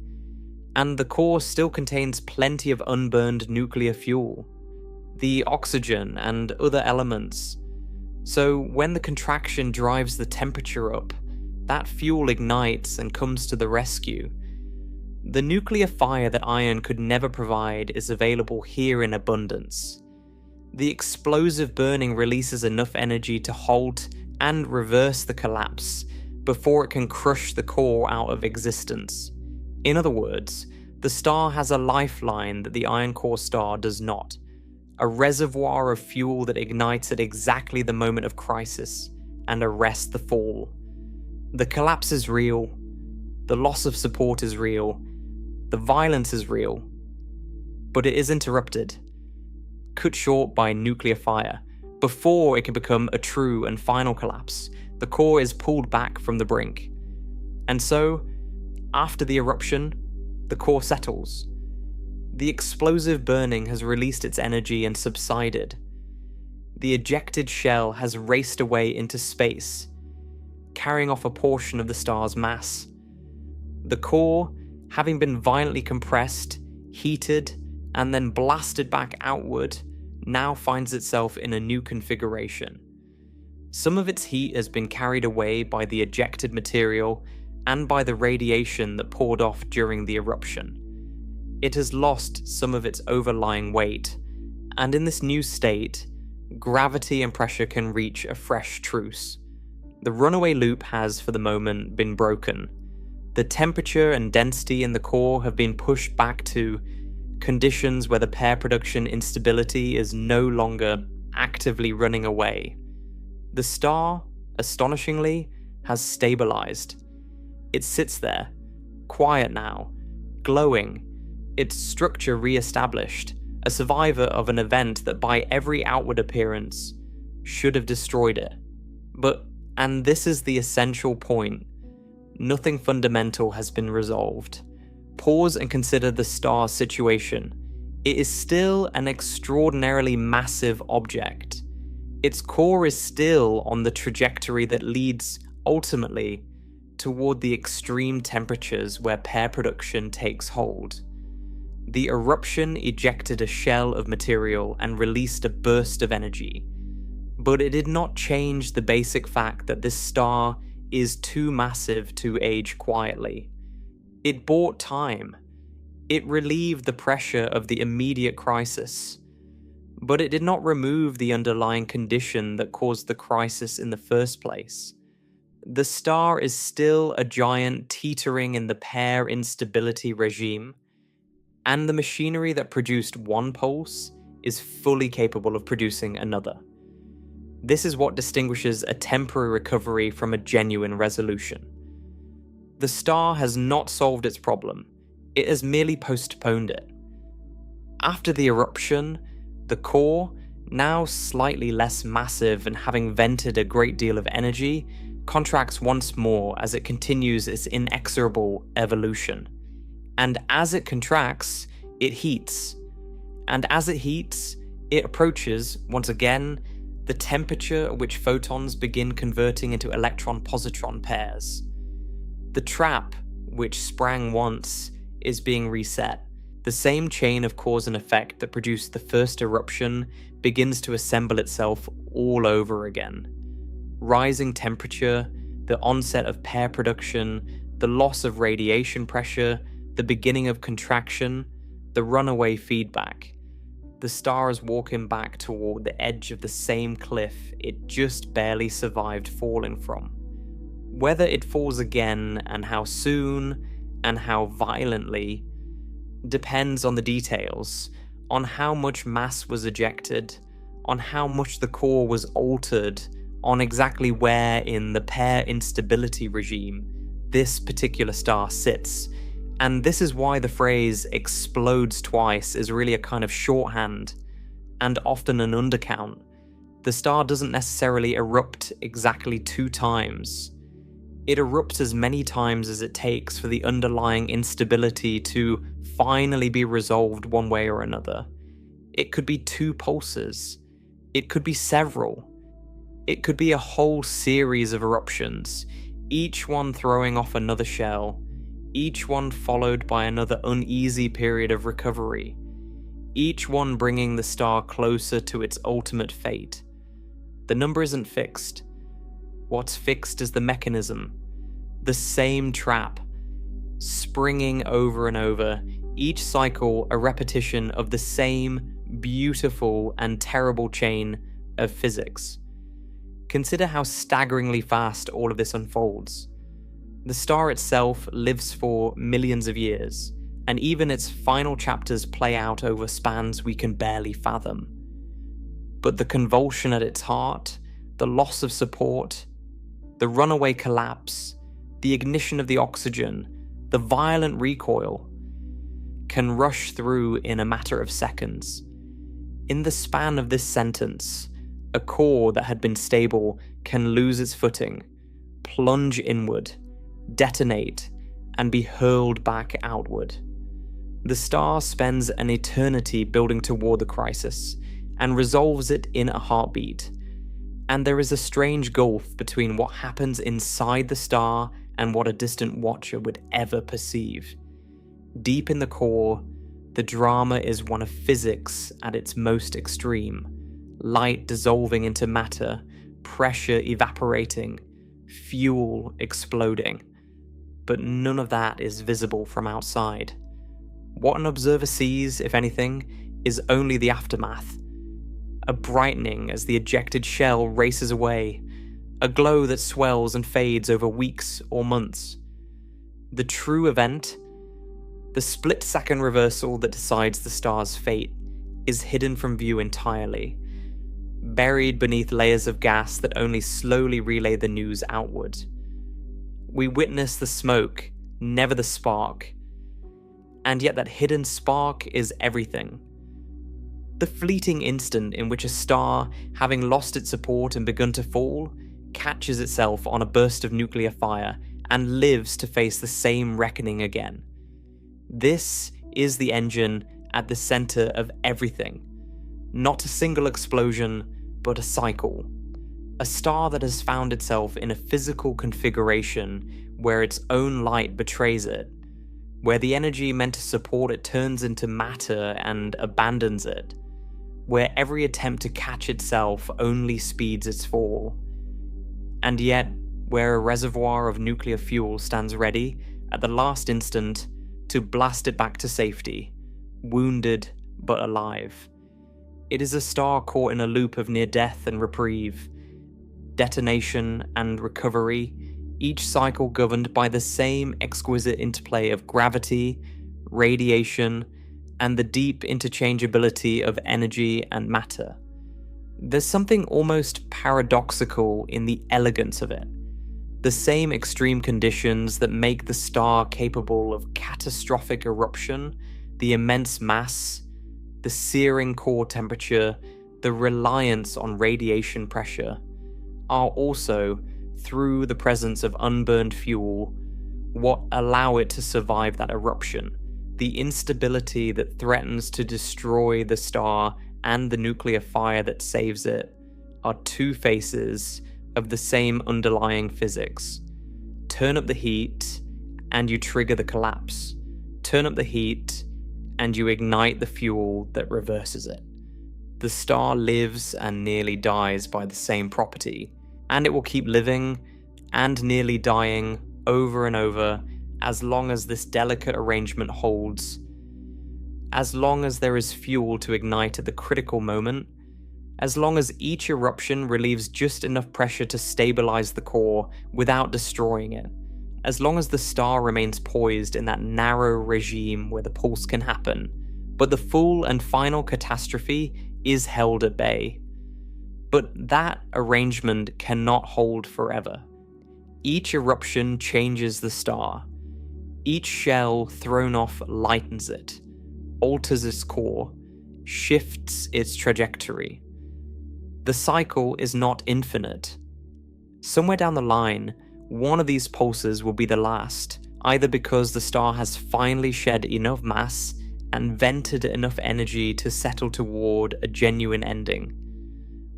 And the core still contains plenty of unburned nuclear fuel, the oxygen and other elements. So when the contraction drives the temperature up, that fuel ignites and comes to the rescue. The nuclear fire that iron could never provide is available here in abundance. The explosive burning releases enough energy to halt and reverse the collapse before it can crush the core out of existence. In other words, the star has a lifeline that the iron core star does not, a reservoir of fuel that ignites at exactly the moment of crisis and arrests the fall. The collapse is real, the loss of support is real, the violence is real, but it is interrupted, cut short by nuclear fire. Before it can become a true and final collapse, the core is pulled back from the brink. And so, after the eruption, the core settles. The explosive burning has released its energy and subsided. The ejected shell has raced away into space, carrying off a portion of the star's mass. The core, having been violently compressed, heated, and then blasted back outward, now finds itself in a new configuration. Some of its heat has been carried away by the ejected material and by the radiation that poured off during the eruption. It has lost some of its overlying weight, and in this new state, gravity and pressure can reach a fresh truce. The runaway loop has, for the moment, been broken. The temperature and density in the core have been pushed back to conditions where the pair production instability is no longer actively running away. The star, astonishingly, has stabilized. It sits there, quiet now, glowing, its structure re-established, a survivor of an event that by every outward appearance should have destroyed it. But, and this is the essential point, nothing fundamental has been resolved. Pause and consider the star's situation. It is still an extraordinarily massive object. Its core is still on the trajectory that leads, ultimately, toward the extreme temperatures where pair production takes hold. The eruption ejected a shell of material and released a burst of energy. But it did not change the basic fact that this star is too massive to age quietly. It bought time. It relieved the pressure of the immediate crisis. But it did not remove the underlying condition that caused the crisis in the first place. The star is still a giant teetering in the pair instability regime, and the machinery that produced one pulse is fully capable of producing another. This is what distinguishes a temporary recovery from a genuine resolution. The star has not solved its problem, it has merely postponed it. After the eruption, the core, now slightly less massive and having vented a great deal of energy, contracts once more as it continues its inexorable evolution. And as it contracts, it heats. And as it heats, it approaches, once again, the temperature at which photons begin converting into electron-positron pairs. The trap, which sprang once, is being reset. The same chain of cause and effect that produced the first eruption begins to assemble itself all over again. Rising temperature, the onset of pair production, the loss of radiation pressure, the beginning of contraction, the runaway feedback. The star is walking back toward the edge of the same cliff it just barely survived falling from. Whether it falls again and how soon and how violently depends on the details, on how much mass was ejected, on how much the core was altered, on exactly where in the pair-instability regime this particular star sits. And this is why the phrase explodes twice is really a kind of shorthand and often an undercount. The star doesn't necessarily erupt exactly 2 times. It erupts as many times as it takes for the underlying instability to finally be resolved one way or another. It could be 2 pulses. It could be several. It could be a whole series of eruptions, each one throwing off another shell, each one followed by another uneasy period of recovery, each one bringing the star closer to its ultimate fate. The number isn't fixed. What's fixed is the mechanism, the same trap, springing over and over, each cycle a repetition of the same beautiful and terrible chain of physics. Consider how staggeringly fast all of this unfolds. The star itself lives for millions of years, and even its final chapters play out over spans we can barely fathom. But the convulsion at its heart, the loss of support, the runaway collapse, the ignition of the oxygen, the violent recoil, can rush through in a matter of seconds. In the span of this sentence, a core that had been stable can lose its footing, plunge inward, detonate, and be hurled back outward. The star spends an eternity building toward the crisis, and resolves it in a heartbeat. And there is a strange gulf between what happens inside the star and what a distant watcher would ever perceive. Deep in the core, the drama is one of physics at its most extreme. Light dissolving into matter, pressure evaporating, fuel exploding. But none of that is visible from outside. What an observer sees, if anything, is only the aftermath. A brightening as the ejected shell races away, a glow that swells and fades over weeks or months. The true event, the split-second reversal that decides the star's fate, is hidden from view entirely, buried beneath layers of gas that only slowly relay the news outward. We witness the smoke, never the spark, and yet that hidden spark is everything. The fleeting instant in which a star, having lost its support and begun to fall, catches itself on a burst of nuclear fire and lives to face the same reckoning again. This is the engine at the center of everything. Not a single explosion, but a cycle. A star that has found itself in a physical configuration where its own light betrays it, where the energy meant to support it turns into matter and abandons it, where every attempt to catch itself only speeds its fall, and yet where a reservoir of nuclear fuel stands ready, at the last instant, to blast it back to safety, wounded but alive. It is a star caught in a loop of near death and reprieve, detonation and recovery, each cycle governed by the same exquisite interplay of gravity, radiation, and the deep interchangeability of energy and matter. There's something almost paradoxical in the elegance of it. The same extreme conditions that make the star capable of catastrophic eruption, the immense mass, the searing core temperature, the reliance on radiation pressure, are also, through the presence of unburned fuel, what allow it to survive that eruption. The instability that threatens to destroy the star and the nuclear fire that saves it are two faces of the same underlying physics. Turn up the heat, and you trigger the collapse. Turn up the heat, and you ignite the fuel that reverses it. The star lives and nearly dies by the same property, and it will keep living and nearly dying over and over as long as this delicate arrangement holds. As long as there is fuel to ignite at the critical moment, as long as each eruption relieves just enough pressure to stabilize the core without destroying it, as long as the star remains poised in that narrow regime where the pulse can happen, but the full and final catastrophe is held at bay. But that arrangement cannot hold forever. Each eruption changes the star. Each shell thrown off lightens it, alters its core, shifts its trajectory. The cycle is not infinite. Somewhere down the line, one of these pulses will be the last, either because the star has finally shed enough mass and vented enough energy to settle toward a genuine ending,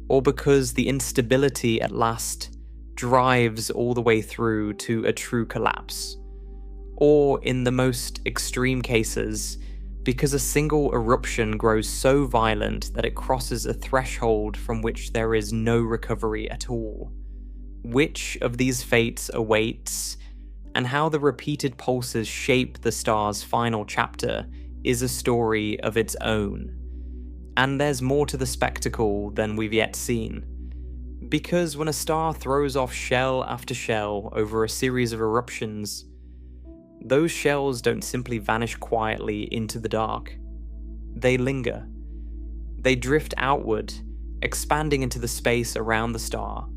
or because the instability at last drives all the way through to a true collapse, or in the most extreme cases, because a single eruption grows so violent that it crosses a threshold from which there is no recovery at all. Which of these fates awaits, and how the repeated pulses shape the star's final chapter, is a story of its own. And there's more to the spectacle than we've yet seen. Because when a star throws off shell after shell over a series of eruptions, those shells don't simply vanish quietly into the dark. They linger. They drift outward, expanding into the space around the star,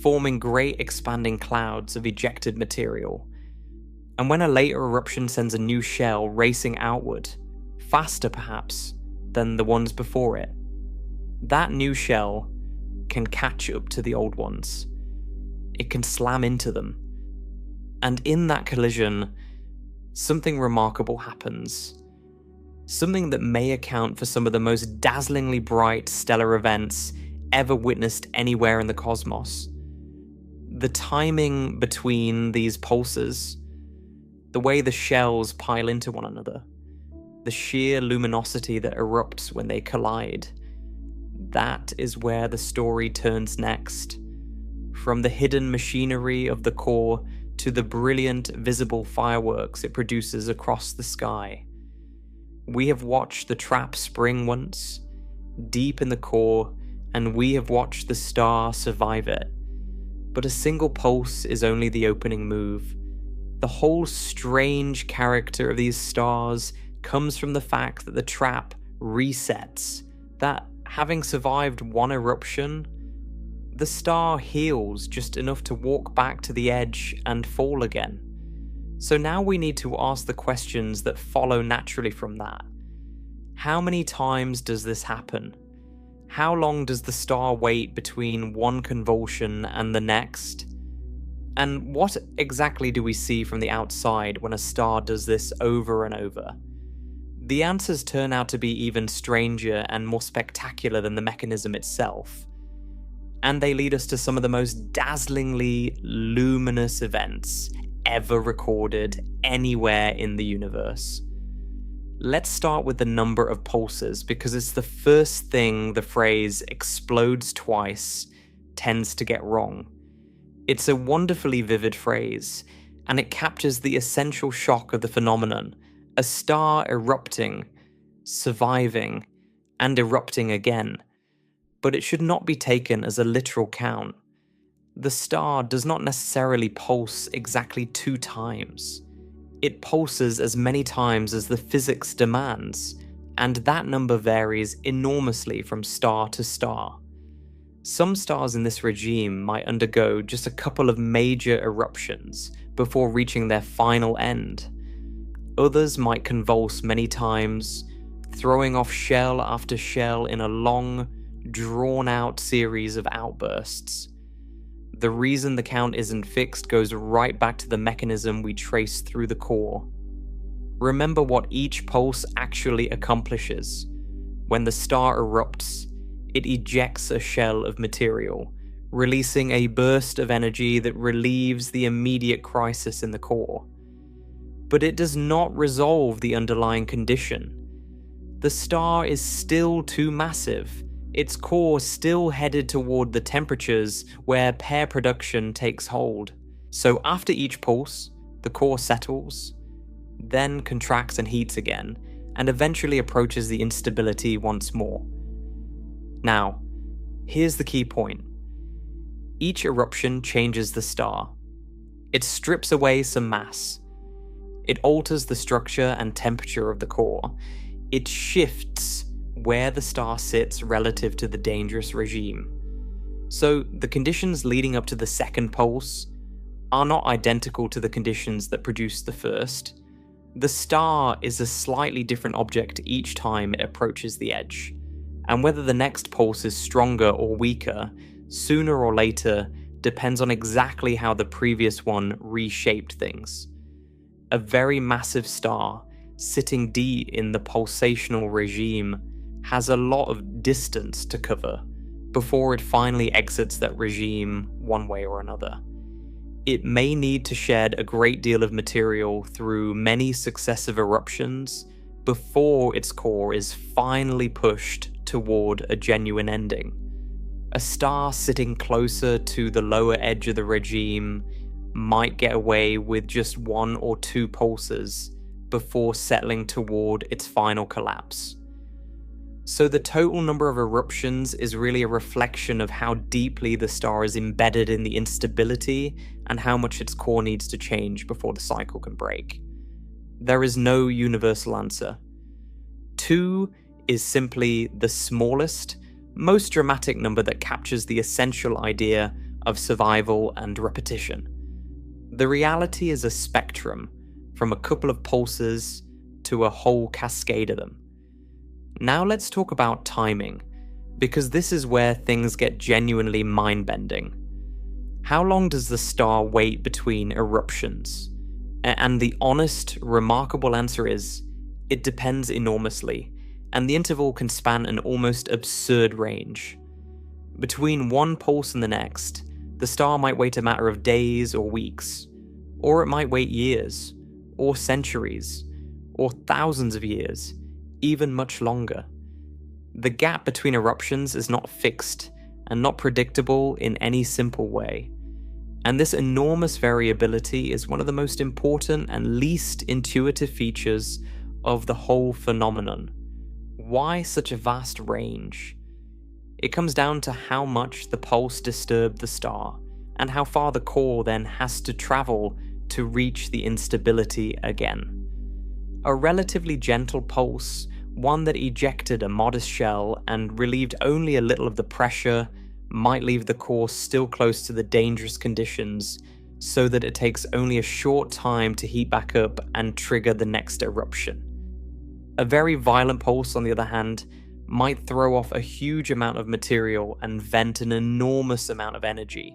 forming great expanding clouds of ejected material. And when a later eruption sends a new shell racing outward, faster perhaps than the ones before it, that new shell can catch up to the old ones. It can slam into them. And in that collision, something remarkable happens. Something that may account for some of the most dazzlingly bright stellar events ever witnessed anywhere in the cosmos. The timing between these pulses, the way the shells pile into one another, the sheer luminosity that erupts when they collide, that is where the story turns next. From the hidden machinery of the core to the brilliant visible fireworks it produces across the sky. We have watched the trap spring once, deep in the core, and we have watched the star survive it. But a single pulse is only the opening move. The whole strange character of these stars comes from the fact that the trap resets, that having survived one eruption, the star heals just enough to walk back to the edge and fall again. So now we need to ask the questions that follow naturally from that. How many times does this happen? How long does the star wait between one convulsion and the next? And what exactly do we see from the outside when a star does this over and over? The answers turn out to be even stranger and more spectacular than the mechanism itself. And they lead us to some of the most dazzlingly luminous events ever recorded anywhere in the universe. Let's start with the number of pulses, because it's the first thing the phrase "explodes twice" tends to get wrong. It's a wonderfully vivid phrase, and it captures the essential shock of the phenomenon: a star erupting, surviving, and erupting again. But it should not be taken as a literal count. The star does not necessarily pulse exactly 2 times. It pulses as many times as the physics demands, and that number varies enormously from star to star. Some stars in this regime might undergo just a couple of major eruptions before reaching their final end. Others might convulse many times, throwing off shell after shell in a long, drawn-out series of outbursts. The reason the count isn't fixed goes right back to the mechanism we trace through the core. Remember what each pulse actually accomplishes. When the star erupts, it ejects a shell of material, releasing a burst of energy that relieves the immediate crisis in the core. But it does not resolve the underlying condition. The star is still too massive, its core still headed toward the temperatures where pair production takes hold. So after each pulse, the core settles, then contracts and heats again, and eventually approaches the instability once more. Now, here's the key point. Each eruption changes the star. It strips away some mass. It alters the structure and temperature of the core. It shifts where the star sits relative to the dangerous regime. So the conditions leading up to the second pulse are not identical to the conditions that produced the first. The star is a slightly different object each time it approaches the edge, and whether the next pulse is stronger or weaker, sooner or later, depends on exactly how the previous one reshaped things. A very massive star, sitting deep in the pulsational regime, has a lot of distance to cover before it finally exits that regime one way or another. It may need to shed a great deal of material through many successive eruptions before its core is finally pushed toward a genuine ending. A star sitting closer to the lower edge of the regime might get away with just 1 or 2 pulses before settling toward its final collapse. So the total number of eruptions is really a reflection of how deeply the star is embedded in the instability and how much its core needs to change before the cycle can break. There is no universal answer. 2 is simply the smallest, most dramatic number that captures the essential idea of survival and repetition. The reality is a spectrum, from a couple of pulses to a whole cascade of them. Now let's talk about timing, because this is where things get genuinely mind-bending. How long does the star wait between eruptions? And the honest, remarkable answer is, it depends enormously, and the interval can span an almost absurd range. Between one pulse and the next, the star might wait a matter of days or weeks, or it might wait years, or centuries, or thousands of years, even much longer. The gap between eruptions is not fixed and not predictable in any simple way. And this enormous variability is one of the most important and least intuitive features of the whole phenomenon. Why such a vast range? It comes down to how much the pulse disturbed the star, and how far the core then has to travel to reach the instability again. A relatively gentle pulse, one that ejected a modest shell and relieved only a little of the pressure, might leave the core still close to the dangerous conditions so that it takes only a short time to heat back up and trigger the next eruption. A very violent pulse, on the other hand, might throw off a huge amount of material and vent an enormous amount of energy,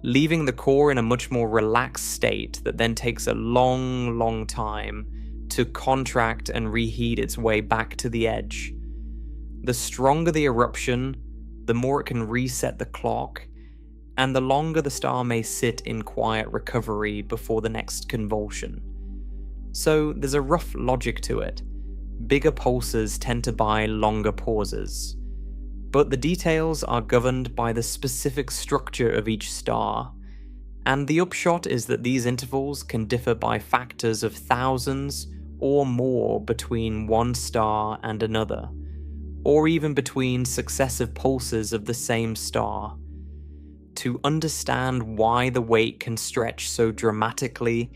leaving the core in a much more relaxed state that then takes a long time to contract and reheat its way back to the edge. The stronger the eruption, the more it can reset the clock, and the longer the star may sit in quiet recovery before the next convulsion. So there's a rough logic to it. Bigger pulses tend to buy longer pauses, but the details are governed by the specific structure of each star, and the upshot is that these intervals can differ by factors of thousands or more between one star and another, or even between successive pulses of the same star. To understand why the wait can stretch so dramatically,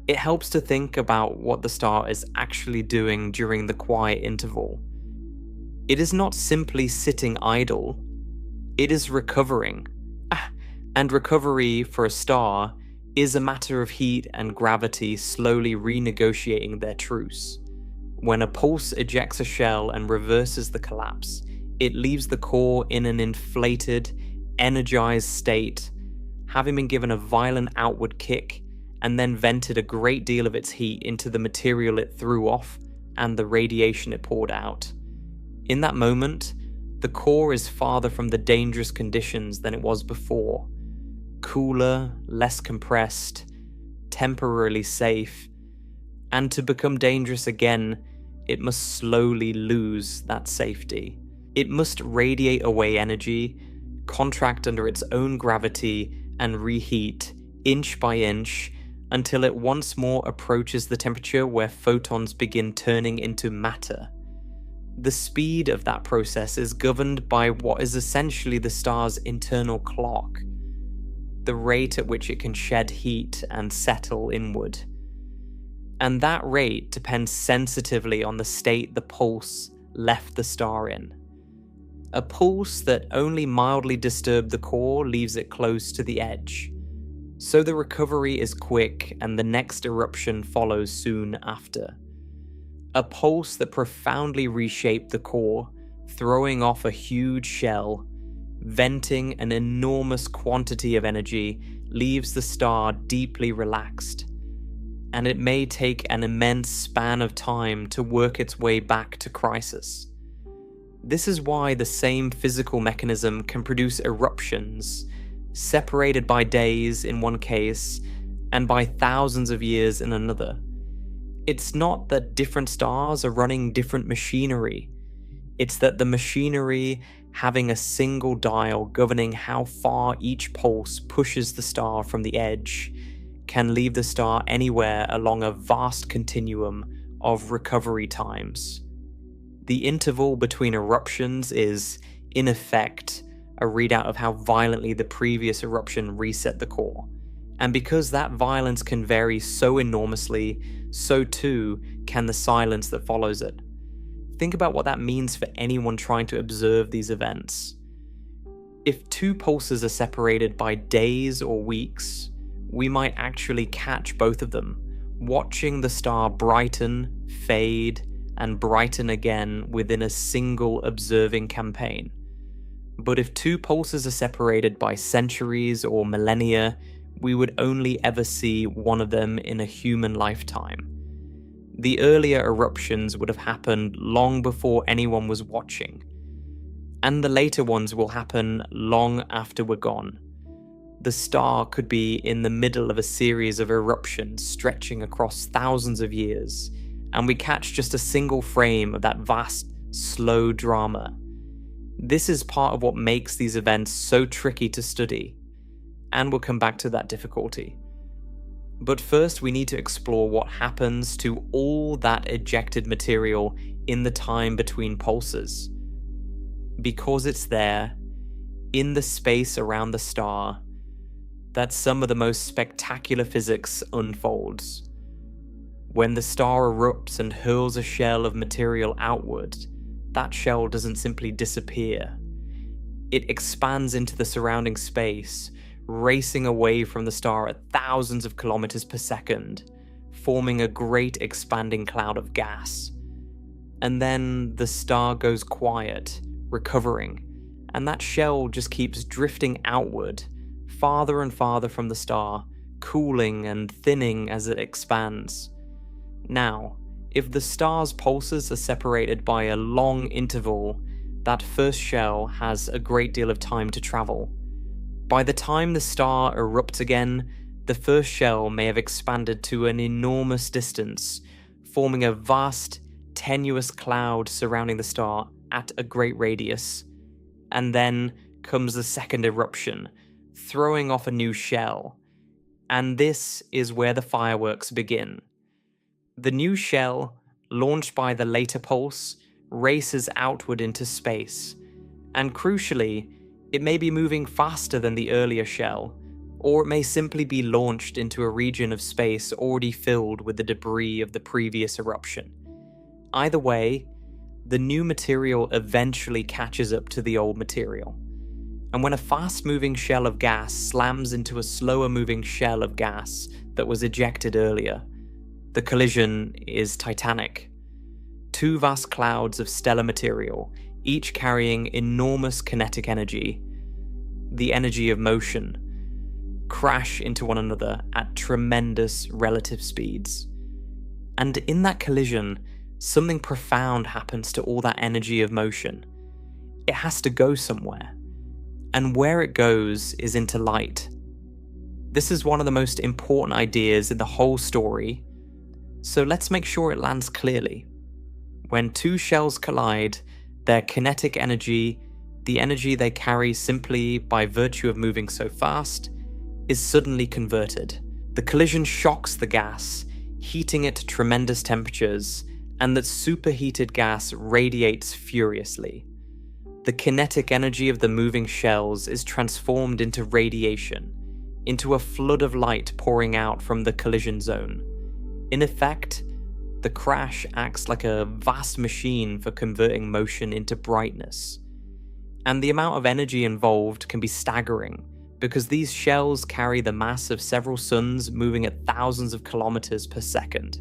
it helps to think about what the star is actually doing during the quiet interval. It is not simply sitting idle, it is recovering. And recovery for a star is a matter of heat and gravity slowly renegotiating their truce. When a pulse ejects a shell and reverses the collapse, it leaves the core in an inflated, energized state having been given a violent outward kick and then vented a great deal of its heat into the material it threw off and the radiation it poured out. In that moment, the core is farther from the dangerous conditions than it was before. Cooler, less compressed, temporarily safe, and to become dangerous again, it must slowly lose that safety. It must radiate away energy, contract under its own gravity, and reheat inch by inch until it once more approaches the temperature where photons begin turning into matter. The speed of that process is governed by what is essentially the star's internal clock, the rate at which it can shed heat and settle inward. And that rate depends sensitively on the state the pulse left the star in. A pulse that only mildly disturbed the core leaves it close to the edge, so the recovery is quick and the next eruption follows soon after. A pulse that profoundly reshaped the core, throwing off a huge shell, venting an enormous quantity of energy, leaves the star deeply relaxed, and it may take an immense span of time to work its way back to crisis. This is why the same physical mechanism can produce eruptions, separated by days in one case, and by thousands of years in another. It's not that different stars are running different machinery. It's that the machinery having a single dial governing how far each pulse pushes the star from the edge can leave the star anywhere along a vast continuum of recovery times. The interval between eruptions is, in effect, a readout of how violently the previous eruption reset the core. And because that violence can vary so enormously, so too can the silence that follows it. Think about what that means for anyone trying to observe these events. If two pulses are separated by days or weeks, we might actually catch both of them, watching the star brighten, fade, and brighten again within a single observing campaign. But if two pulses are separated by centuries or millennia, we would only ever see one of them in a human lifetime. The earlier eruptions would have happened long before anyone was watching, and the later ones will happen long after we're gone. The star could be in the middle of a series of eruptions stretching across thousands of years, and we catch just a single frame of that vast, slow drama. This is part of what makes these events so tricky to study, and we'll come back to that difficulty. But first we need to explore what happens to all that ejected material in the time between pulses. Because it's there, in the space around the star, that some of the most spectacular physics unfolds. When the star erupts and hurls a shell of material outward, that shell doesn't simply disappear. It expands into the surrounding space, racing away from the star at thousands of kilometers per second, forming a great expanding cloud of gas. And then the star goes quiet, recovering, and that shell just keeps drifting outward, farther and farther from the star, cooling and thinning as it expands. Now, if the star's pulses are separated by a long interval, that first shell has a great deal of time to travel. By the time the star erupts again, the first shell may have expanded to an enormous distance, forming a vast, tenuous cloud surrounding the star at a great radius. And then comes the second eruption, throwing off a new shell. And this is where the fireworks begin. The new shell, launched by the later pulse, races outward into space, and crucially, it may be moving faster than the earlier shell, or it may simply be launched into a region of space already filled with the debris of the previous eruption. Either way, the new material eventually catches up to the old material. And when a fast-moving shell of gas slams into a slower-moving shell of gas that was ejected earlier, the collision is titanic. Two vast clouds of stellar material, each carrying enormous kinetic energy, the energy of motion. crash into one another at tremendous relative speeds. And in that collision, something profound happens to all that energy of motion. It has to go somewhere. And where it goes is into light. This is one of the most important ideas in the whole story, so let's make sure it lands clearly. When two shells collide, their kinetic energy, the energy they carry simply by virtue of moving so fast, is suddenly converted. The collision shocks the gas, heating it to tremendous temperatures, and that superheated gas radiates furiously. The kinetic energy of the moving shells is transformed into radiation, into a flood of light pouring out from the collision zone. In effect, the crash acts like a vast machine for converting motion into brightness. And the amount of energy involved can be staggering, because these shells carry the mass of several suns moving at thousands of kilometers per second.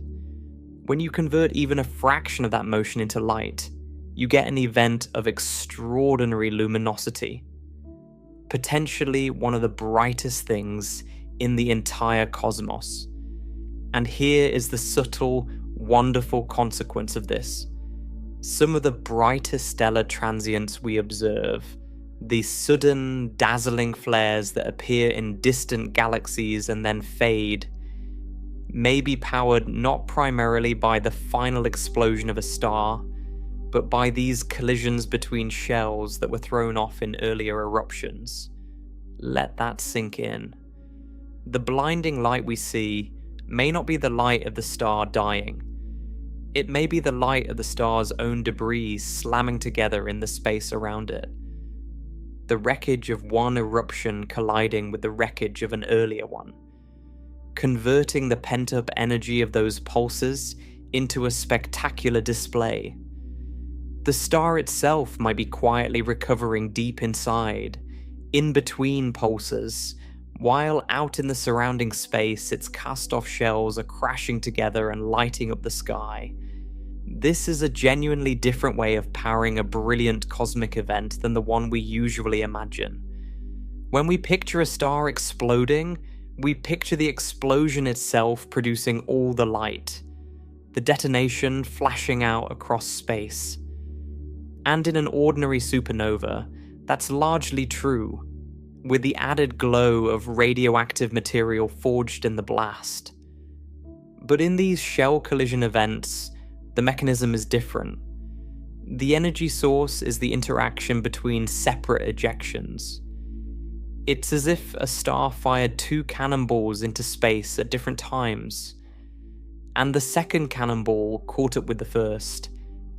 When you convert even a fraction of that motion into light, you get an event of extraordinary luminosity. Potentially one of the brightest things in the entire cosmos. And here is the subtle, wonderful consequence of this. Some of the brightest stellar transients we observe, these sudden, dazzling flares that appear in distant galaxies and then fade, may be powered not primarily by the final explosion of a star, but by these collisions between shells that were thrown off in earlier eruptions. Let that sink in. The blinding light we see may not be the light of the star dying. It may be the light of the star's own debris slamming together in the space around it. The wreckage of one eruption colliding with the wreckage of an earlier one, converting the pent-up energy of those pulses into a spectacular display. The star itself might be quietly recovering deep inside, in between pulses, while out in the surrounding space its cast-off shells are crashing together and lighting up the sky. This is a genuinely different way of powering a brilliant cosmic event than the one we usually imagine. When we picture a star exploding, we picture the explosion itself producing all the light, the detonation flashing out across space. And in an ordinary supernova, that's largely true, with the added glow of radioactive material forged in the blast. But in these shell collision events, the mechanism is different. The energy source is the interaction between separate ejections. It's as if a star fired two cannonballs into space at different times, and the second cannonball caught up with the first,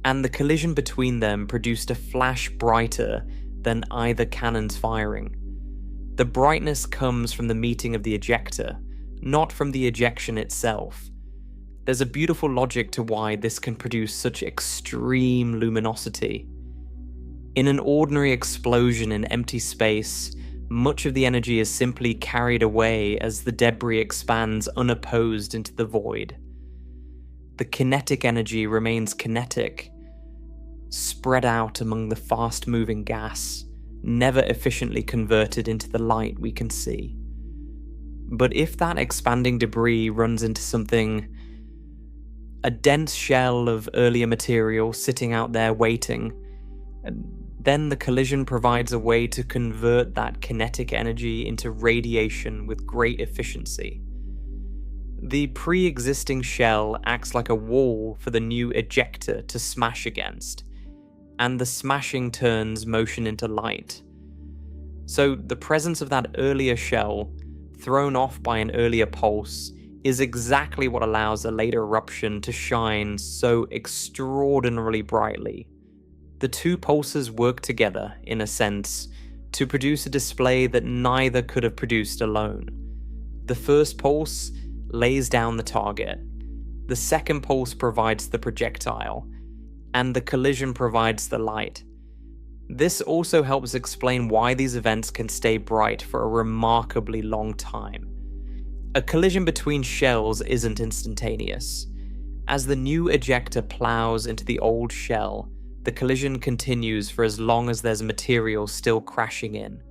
and the collision between them produced a flash brighter than either cannon's firing. The brightness comes from the meeting of the ejector, not from the ejection itself. There's a beautiful logic to why this can produce such extreme luminosity. In an ordinary explosion in empty space, much of the energy is simply carried away as the debris expands unopposed into the void. The kinetic energy remains kinetic, spread out among the fast-moving gas, never efficiently converted into the light we can see. But if that expanding debris runs into something, a dense shell of earlier material sitting out there waiting, then the collision provides a way to convert that kinetic energy into radiation with great efficiency. The pre-existing shell acts like a wall for the new ejector to smash against, and the smashing turns motion into light. So the presence of that earlier shell, thrown off by an earlier pulse, is exactly what allows a later eruption to shine so extraordinarily brightly. The two pulses work together, in a sense, to produce a display that neither could have produced alone. The first pulse lays down the target, the second pulse provides the projectile, and the collision provides the light. This also helps explain why these events can stay bright for a remarkably long time. A collision between shells isn't instantaneous. As the new ejector plows into the old shell, the collision continues for as long as there's material still crashing in.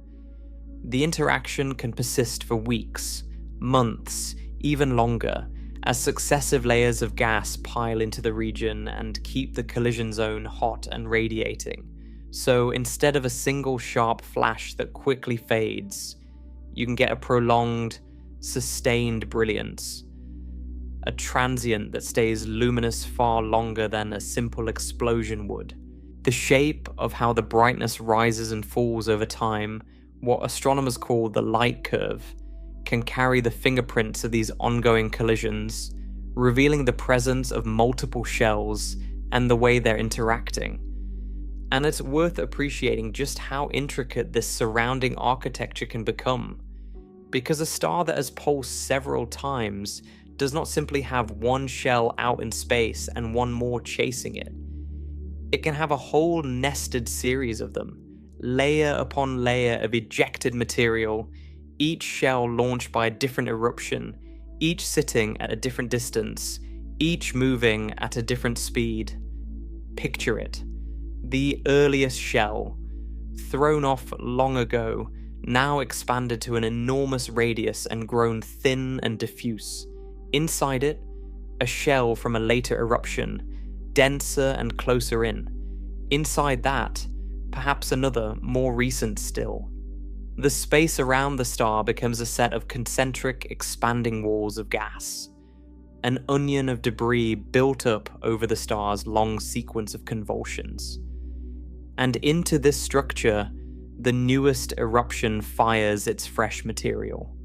The interaction can persist for weeks, months, even longer, as successive layers of gas pile into the region and keep the collision zone hot and radiating. So instead of a single sharp flash that quickly fades, you can get a prolonged, sustained brilliance. A transient that stays luminous far longer than a simple explosion would. The shape of how the brightness rises and falls over time, what astronomers call the light curve, can carry the fingerprints of these ongoing collisions, revealing the presence of multiple shells and the way they're interacting. And it's worth appreciating just how intricate this surrounding architecture can become, because a star that has pulsed several times does not simply have one shell out in space and one more chasing it. It can have a whole nested series of them, layer upon layer of ejected material, each shell launched by a different eruption, each sitting at a different distance, each moving at a different speed. Picture it. The earliest shell, thrown off long ago, now expanded to an enormous radius and grown thin and diffuse. Inside it, a shell from a later eruption, denser and closer in. Inside that, perhaps another, more recent still. The space around the star becomes a set of concentric, expanding walls of gas. An onion of debris built up over the star's long sequence of convulsions. And into this structure, the newest eruption fires its fresh material.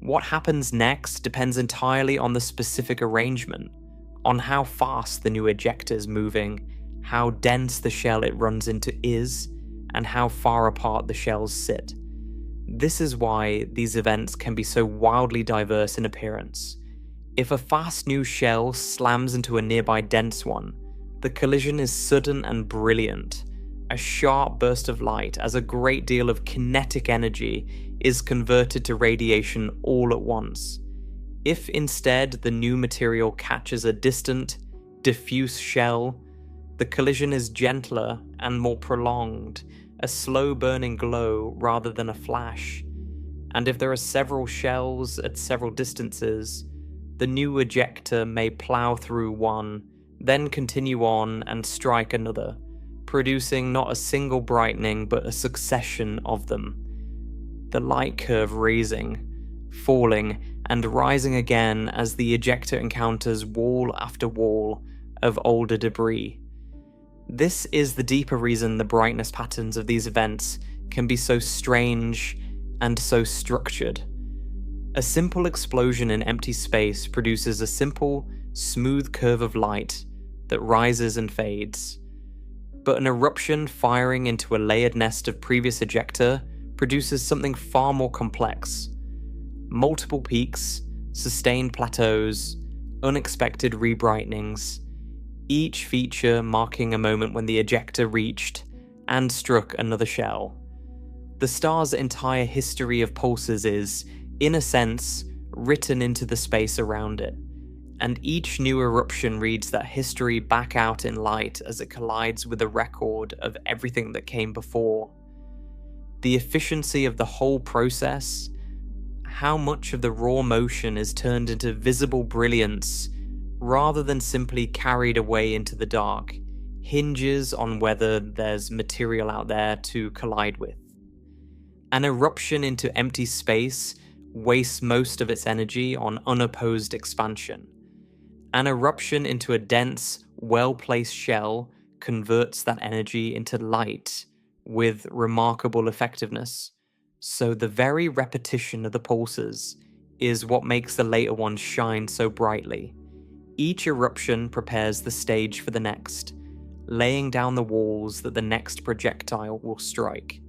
What happens next depends entirely on the specific arrangement, on how fast the new ejector is moving, how dense the shell it runs into is, and how far apart the shells sit. This is why these events can be so wildly diverse in appearance. If a fast new shell slams into a nearby dense one, the collision is sudden and brilliant. A sharp burst of light, as a great deal of kinetic energy is converted to radiation all at once. If instead the new material catches a distant, diffuse shell, the collision is gentler and more prolonged, a slow burning glow rather than a flash. And if there are several shells at several distances, the new ejector may plow through one, then continue on and strike another, producing not a single brightening but a succession of them. The light curve raising, falling, and rising again as the ejector encounters wall after wall of older debris. This is the deeper reason the brightness patterns of these events can be so strange and so structured. A simple explosion in empty space produces a simple, smooth curve of light that rises and fades. But an eruption firing into a layered nest of previous ejector produces something far more complex. Multiple peaks, sustained plateaus, unexpected rebrightenings, each feature marking a moment when the ejector reached and struck another shell. The star's entire history of pulses is, in a sense, written into the space around it, and each new eruption reads that history back out in light as it collides with a record of everything that came before. The efficiency of the whole process, how much of the raw motion is turned into visible brilliance rather than simply carried away into the dark, hinges on whether there's material out there to collide with. An eruption into empty space wastes most of its energy on unopposed expansion. An eruption into a dense, well-placed shell converts that energy into light with remarkable effectiveness. So the very repetition of the pulses is what makes the later ones shine so brightly. Each eruption prepares the stage for the next, laying down the walls that the next projectile will strike.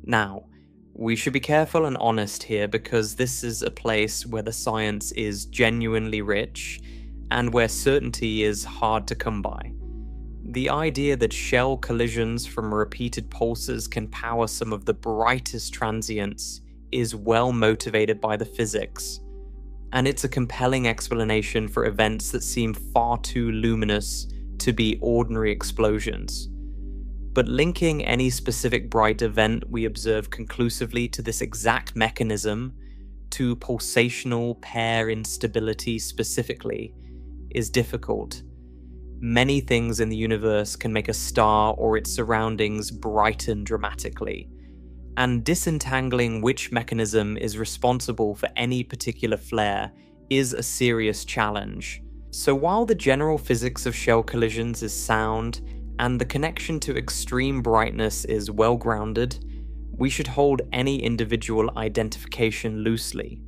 Now, we should be careful and honest here because this is a place where the science is genuinely rich and where certainty is hard to come by. The idea that shell collisions from repeated pulses can power some of the brightest transients is well motivated by the physics, and it's a compelling explanation for events that seem far too luminous to be ordinary explosions. But linking any specific bright event we observe conclusively to this exact mechanism, to pulsational pair instability specifically, is difficult. Many things in the universe can make a star or its surroundings brighten dramatically, and disentangling which mechanism is responsible for any particular flare is a serious challenge. So while the general physics of shell collisions is sound, and the connection to extreme brightness is well grounded, we should hold any individual identification loosely.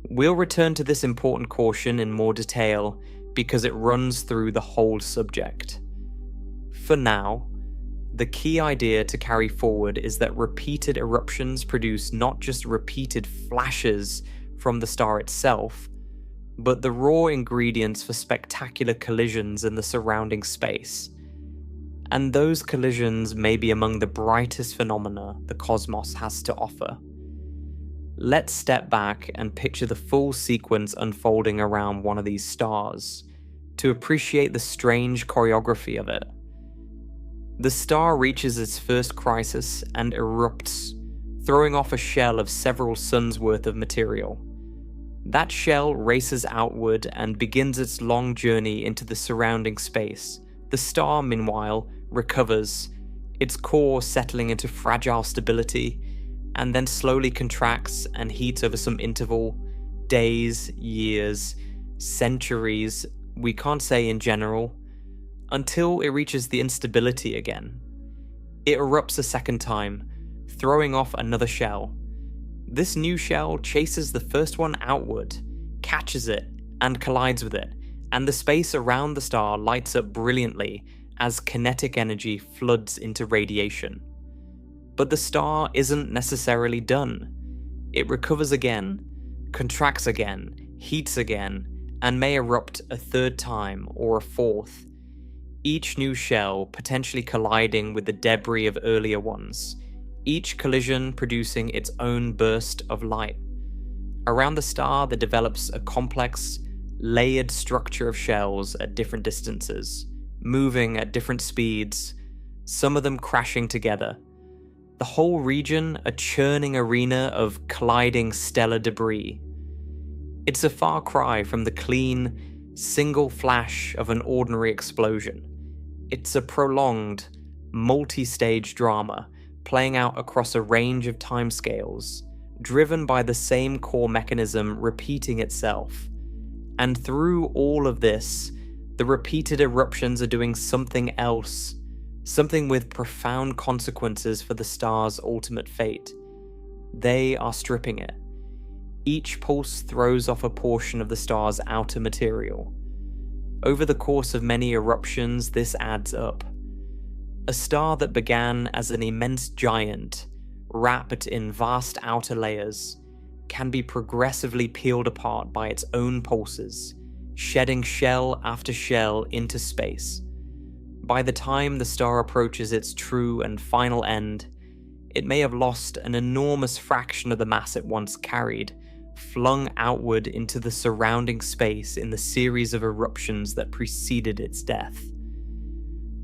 We'll return to this important caution in more detail because it runs through the whole subject. For now, the key idea to carry forward is that repeated eruptions produce not just repeated flashes from the star itself, but the raw ingredients for spectacular collisions in the surrounding space. And those collisions may be among the brightest phenomena the cosmos has to offer. Let's step back and picture the full sequence unfolding around one of these stars, to appreciate the strange choreography of it. The star reaches its first crisis and erupts, throwing off a shell of several suns worth of material. That shell races outward and begins its long journey into the surrounding space. The star, meanwhile, recovers, its core settling into fragile stability, and then slowly contracts and heats over some interval, days, years, centuries, we can't say in general, until it reaches the instability again. It erupts a second time, throwing off another shell. This new shell chases the first one outward, catches it, and collides with it, and the space around the star lights up brilliantly as kinetic energy floods into radiation. But the star isn't necessarily done. It recovers again, contracts again, heats again, and may erupt a third time or a fourth, each new shell potentially colliding with the debris of earlier ones, each collision producing its own burst of light. Around the star there develops a complex, layered structure of shells at different distances, moving at different speeds, some of them crashing together. The whole region a churning arena of colliding stellar debris. It's a far cry from the clean, single flash of an ordinary explosion. It's a prolonged, multi-stage drama playing out across a range of timescales, driven by the same core mechanism repeating itself. And through all of this, the repeated eruptions are doing something else, something with profound consequences for the star's ultimate fate. They are stripping it. Each pulse throws off a portion of the star's outer material. Over the course of many eruptions, this adds up. A star that began as an immense giant, wrapped in vast outer layers, can be progressively peeled apart by its own pulses, shedding shell after shell into space. By the time the star approaches its true and final end, it may have lost an enormous fraction of the mass it once carried, flung outward into the surrounding space in the series of eruptions that preceded its death.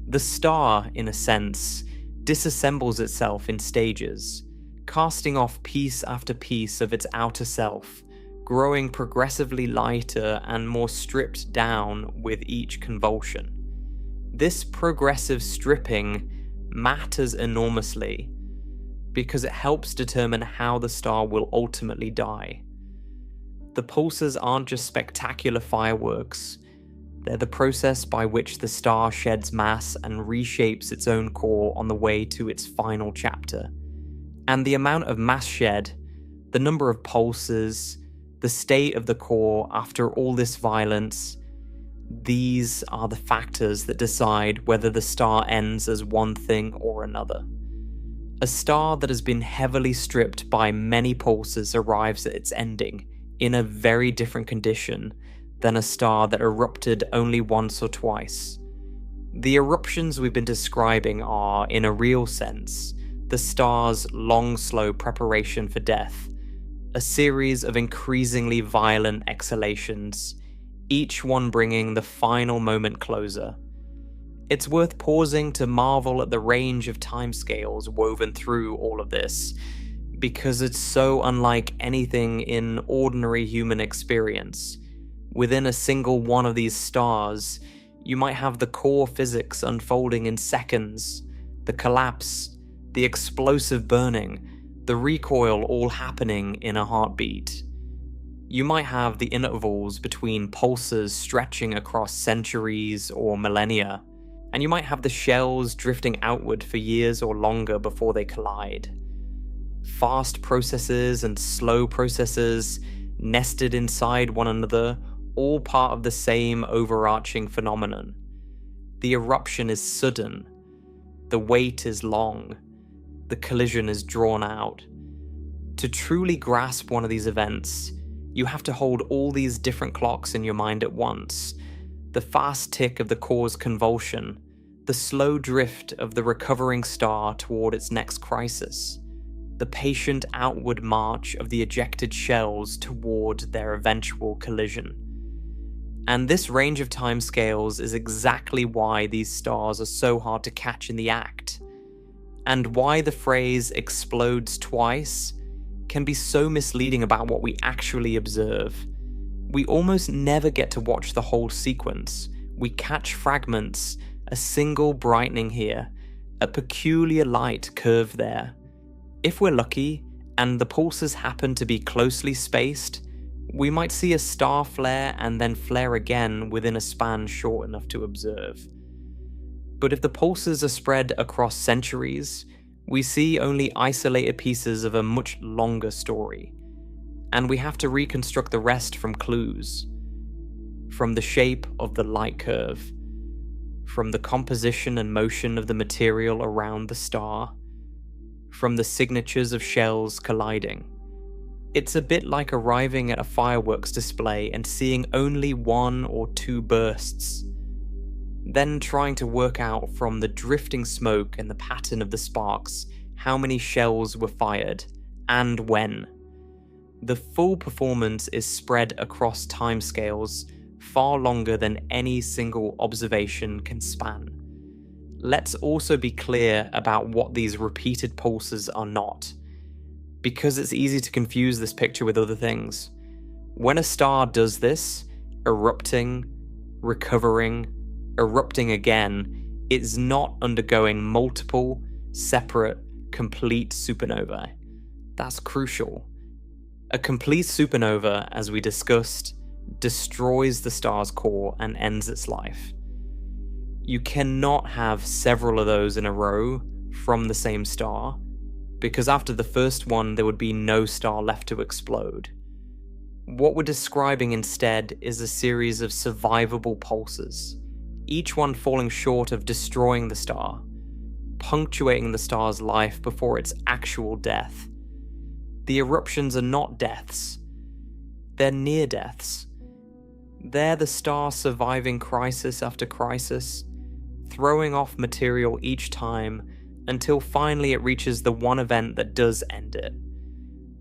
The star, in a sense, disassembles itself in stages, casting off piece after piece of its outer self, growing progressively lighter and more stripped down with each convulsion. This progressive stripping matters enormously because it helps determine how the star will ultimately die. The pulses aren't just spectacular fireworks, they're the process by which the star sheds mass and reshapes its own core on the way to its final chapter. And the amount of mass shed, the number of pulses, the state of the core after all this violence, these are the factors that decide whether the star ends as one thing or another. A star that has been heavily stripped by many pulses arrives at its ending in a very different condition than a star that erupted only once or twice. The eruptions we've been describing are, in a real sense, the star's long, slow preparation for death, a series of increasingly violent exhalations, each one bringing the final moment closer. It's worth pausing to marvel at the range of timescales woven through all of this, because it's so unlike anything in ordinary human experience. Within a single one of these stars, you might have the core physics unfolding in seconds, the collapse, the explosive burning, the recoil all happening in a heartbeat. You might have the intervals between pulses stretching across centuries or millennia, and you might have the shells drifting outward for years or longer before they collide. Fast processes and slow processes, nested inside one another, all part of the same overarching phenomenon. The eruption is sudden, the wait is long, the collision is drawn out. To truly grasp one of these events, you have to hold all these different clocks in your mind at once. The fast tick of the core's convulsion, the slow drift of the recovering star toward its next crisis, the patient outward march of the ejected shells toward their eventual collision. And this range of timescales is exactly why these stars are so hard to catch in the act, and why the phrase "explodes twice" can be so misleading about what we actually observe. We almost never get to watch the whole sequence. We catch fragments, a single brightening here, a peculiar light curve there. If we're lucky, and the pulses happen to be closely spaced, we might see a star flare and then flare again within a span short enough to observe. But if the pulses are spread across centuries, we see only isolated pieces of a much longer story, and we have to reconstruct the rest from clues. From the shape of the light curve, from the composition and motion of the material around the star, from the signatures of shells colliding. It's a bit like arriving at a fireworks display and seeing only one or two bursts, then trying to work out from the drifting smoke and the pattern of the sparks how many shells were fired, and when. The full performance is spread across timescales far longer than any single observation can span. Let's also be clear about what these repeated pulses are not, because it's easy to confuse this picture with other things. When a star does this, erupting, recovering, erupting again, it's not undergoing multiple, separate, complete supernovae. That's crucial. A complete supernova, as we discussed, destroys the star's core and ends its life. You cannot have several of those in a row from the same star, because after the first one there would be no star left to explode. What we're describing instead is a series of survivable pulses, each one falling short of destroying the star, punctuating the star's life before its actual death. The eruptions are not deaths, they're near deaths. They're the star surviving crisis after crisis, throwing off material each time until finally it reaches the one event that does end it.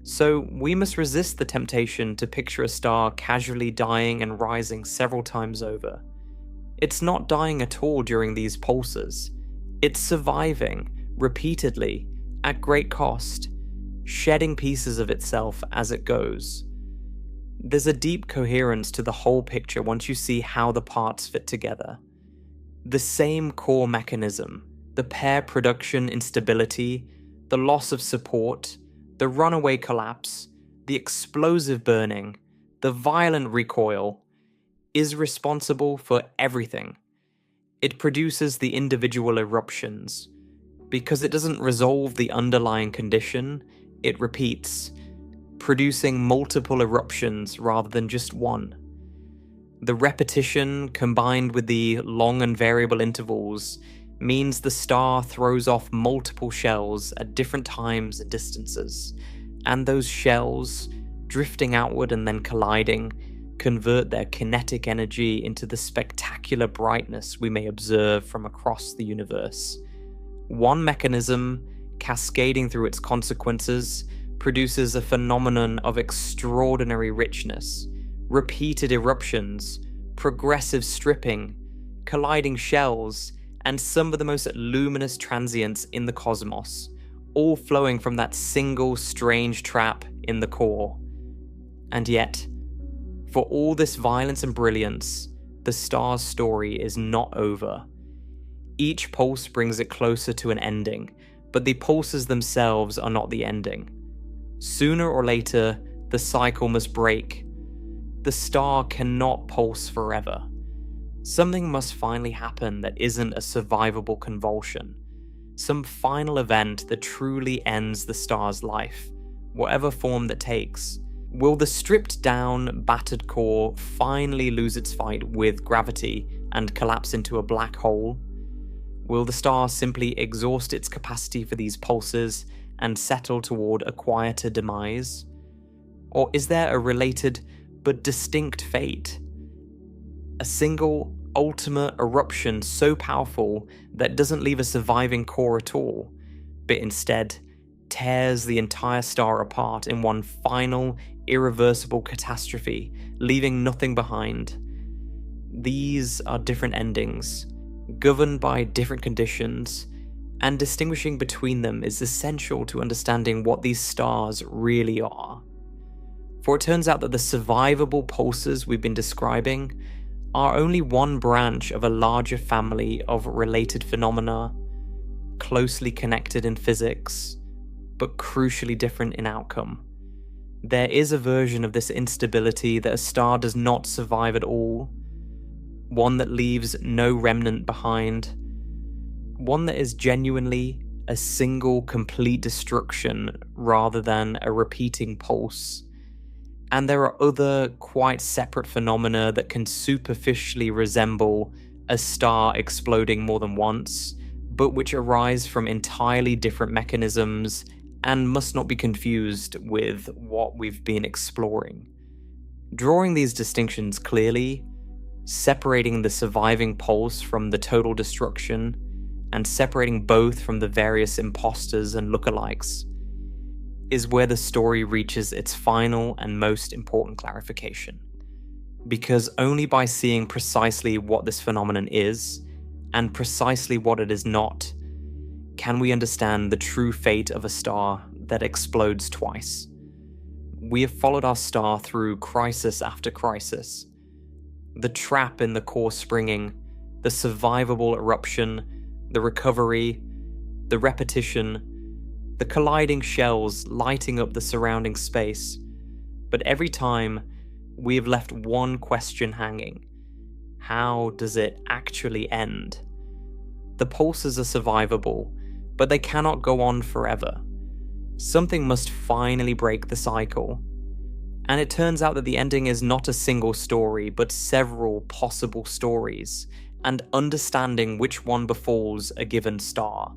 So we must resist the temptation to picture a star casually dying and rising several times over. It's not dying at all during these pulses. It's surviving, repeatedly, at great cost, shedding pieces of itself as it goes. There's a deep coherence to the whole picture once you see how the parts fit together. The same core mechanism, the pair production instability, the loss of support, the runaway collapse, the explosive burning, the violent recoil, is responsible for everything. It produces the individual eruptions. Because it doesn't resolve the underlying condition, it repeats, producing multiple eruptions rather than just one. The repetition, combined with the long and variable intervals, means the star throws off multiple shells at different times and distances, and those shells, drifting outward and then colliding, convert their kinetic energy into the spectacular brightness we may observe from across the universe. One mechanism, cascading through its consequences, produces a phenomenon of extraordinary richness, repeated eruptions, progressive stripping, colliding shells, and some of the most luminous transients in the cosmos, all flowing from that single strange trap in the core. And yet, for all this violence and brilliance, the star's story is not over. Each pulse brings it closer to an ending, but the pulses themselves are not the ending. Sooner or later, the cycle must break. The star cannot pulse forever. Something must finally happen that isn't a survivable convulsion. Some final event that truly ends the star's life, whatever form that takes. Will the stripped down, battered core finally lose its fight with gravity and collapse into a black hole? Will the star simply exhaust its capacity for these pulses and settle toward a quieter demise? Or is there a related but distinct fate? A single, ultimate eruption so powerful that doesn't leave a surviving core at all, but instead tears the entire star apart in one final, irreversible catastrophe, leaving nothing behind. These are different endings, governed by different conditions, and distinguishing between them is essential to understanding what these stars really are. For it turns out that the survivable pulses we've been describing are only one branch of a larger family of related phenomena, closely connected in physics, but crucially different in outcome. There is a version of this instability that a star does not survive at all, one that leaves no remnant behind, one that is genuinely a single complete destruction rather than a repeating pulse. And there are other quite separate phenomena that can superficially resemble a star exploding more than once, but which arise from entirely different mechanisms and must not be confused with what we've been exploring. Drawing these distinctions clearly, separating the surviving pulse from the total destruction, and separating both from the various impostors and lookalikes, is where the story reaches its final and most important clarification. Because only by seeing precisely what this phenomenon is, and precisely what it is not, can we understand the true fate of a star that explodes twice. We have followed our star through crisis after crisis. The trap in the core springing, the survivable eruption, the recovery, the repetition, the colliding shells lighting up the surrounding space. But every time, we have left one question hanging. How does it actually end? The pulses are survivable, but they cannot go on forever. Something must finally break the cycle. And it turns out that the ending is not a single story, but several possible stories, and understanding which one befalls a given star,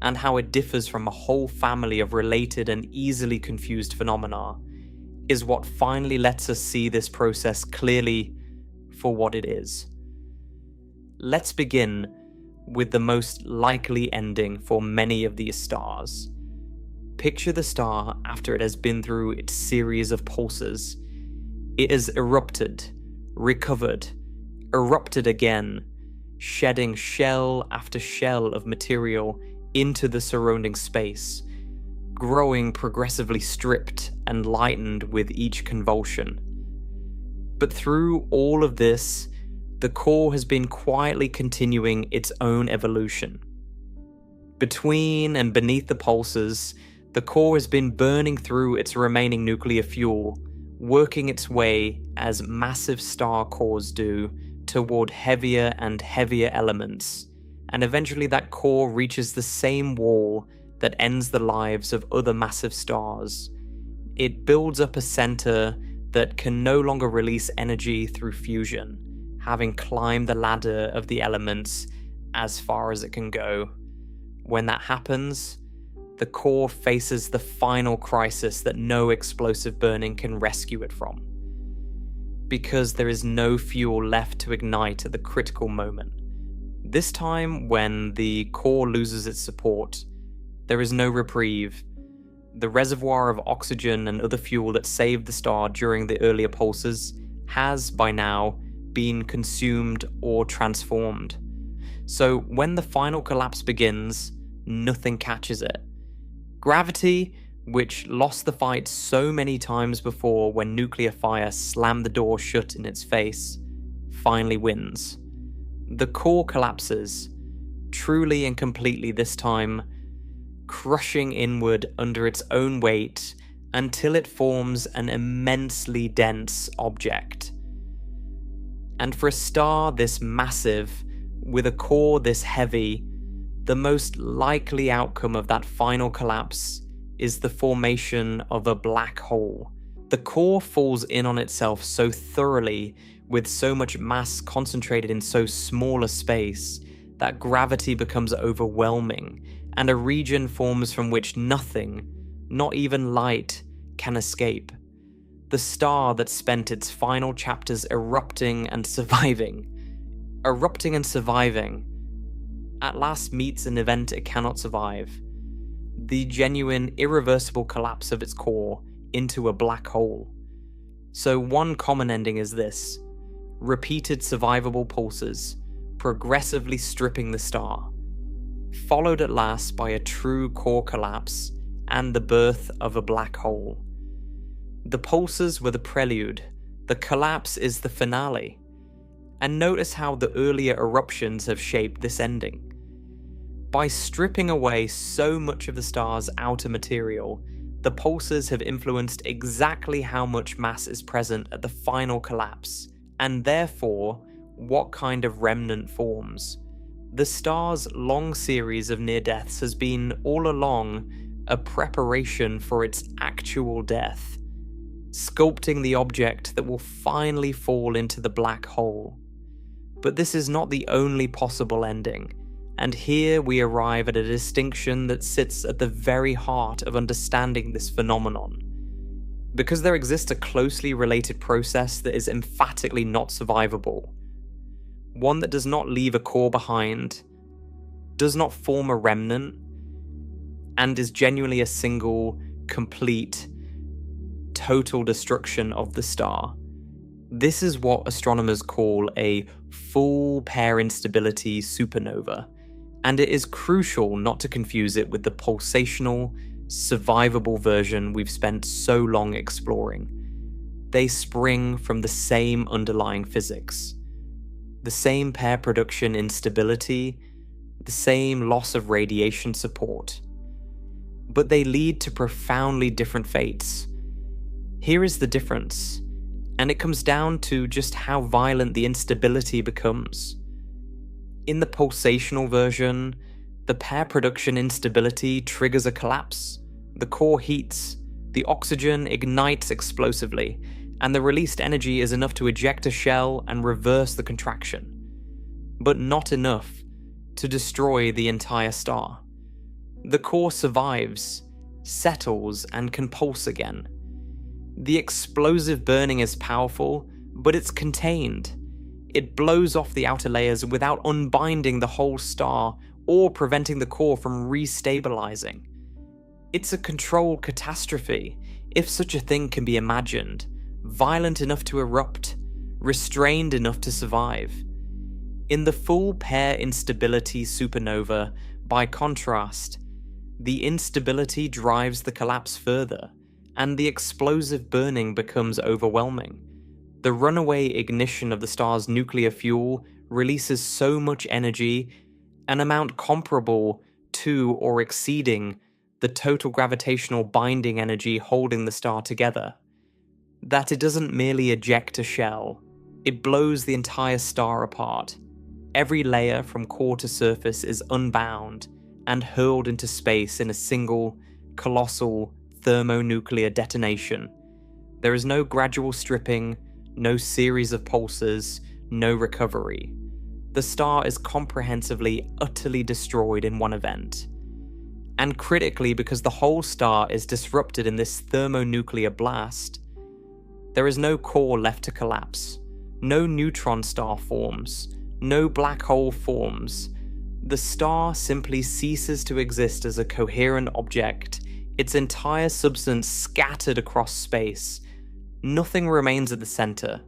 and how it differs from a whole family of related and easily confused phenomena, is what finally lets us see this process clearly for what it is. Let's begin with the most likely ending for many of these stars. Picture the star after it has been through its series of pulses. It has erupted, recovered, erupted again, shedding shell after shell of material into the surrounding space, growing progressively stripped and lightened with each convulsion. But through all of this, the core has been quietly continuing its own evolution. Between and beneath the pulses, the core has been burning through its remaining nuclear fuel, working its way, as massive star cores do, toward heavier and heavier elements, and eventually that core reaches the same wall that ends the lives of other massive stars. It builds up a center that can no longer release energy through fusion, having climbed the ladder of the elements as far as it can go. When that happens, the core faces the final crisis that no explosive burning can rescue it from. Because there is no fuel left to ignite at the critical moment. This time, when the core loses its support, there is no reprieve. The reservoir of oxygen and other fuel that saved the star during the earlier pulses has, by now, been consumed or transformed. so when the final collapse begins, nothing catches it. Gravity, which lost the fight so many times before when nuclear fire slammed the door shut in its face, finally wins. The core collapses, truly and completely this time, crushing inward under its own weight until it forms an immensely dense object. And for a star this massive, with a core this heavy, the most likely outcome of that final collapse is the formation of a black hole. The core falls in on itself so thoroughly, with so much mass concentrated in so small a space, that gravity becomes overwhelming, and a region forms from which nothing, not even light, can escape. The star that spent its final chapters erupting and surviving, at last meets an event it cannot survive. The genuine, irreversible collapse of its core into a black hole. So one common ending is this: repeated survivable pulses, progressively stripping the star, followed at last by a true core collapse and the birth of a black hole. The pulses were the prelude, the collapse is the finale. And notice how the earlier eruptions have shaped this ending. By stripping away so much of the star's outer material, the pulses have influenced exactly how much mass is present at the final collapse, and therefore, what kind of remnant forms. The star's long series of near-deaths has been, all along, a preparation for its actual death, sculpting the object that will finally fall into the black hole. But this is not the only possible ending, and here we arrive at a distinction that sits at the very heart of understanding this phenomenon. Because there exists a closely related process that is emphatically not survivable, one that does not leave a core behind, does not form a remnant, and is genuinely a single, complete, total destruction of the star. This is what astronomers call a full pair-instability supernova, and it is crucial not to confuse it with the pulsational, survivable version we've spent so long exploring. They spring from the same underlying physics, the same pair production instability, the same loss of radiation support. But they lead to profoundly different fates. Here is the difference, and it comes down to just how violent the instability becomes. In the pulsational version, the pair production instability triggers a collapse, the core heats, the oxygen ignites explosively, and the released energy is enough to eject a shell and reverse the contraction, but not enough to destroy the entire star. The core survives, settles, and can pulse again. The explosive burning is powerful, but it's contained. It blows off the outer layers without unbinding the whole star or preventing the core from restabilizing. It's a controlled catastrophe, if such a thing can be imagined, violent enough to erupt, restrained enough to survive. In the full pair instability supernova, by contrast, the instability drives the collapse further, and the explosive burning becomes overwhelming. The runaway ignition of the star's nuclear fuel releases so much energy, an amount comparable to or exceeding the total gravitational binding energy holding the star together, that it doesn't merely eject a shell, it blows the entire star apart. Every layer from core to surface is unbound and hurled into space in a single, colossal thermonuclear detonation. There is no gradual stripping, no series of pulses, no recovery. The star is comprehensively, utterly destroyed in one event. And critically, because the whole star is disrupted in this thermonuclear blast, there is no core left to collapse, no neutron star forms, no black hole forms. The star simply ceases to exist as a coherent object, its entire substance scattered across space. Nothing remains at the center.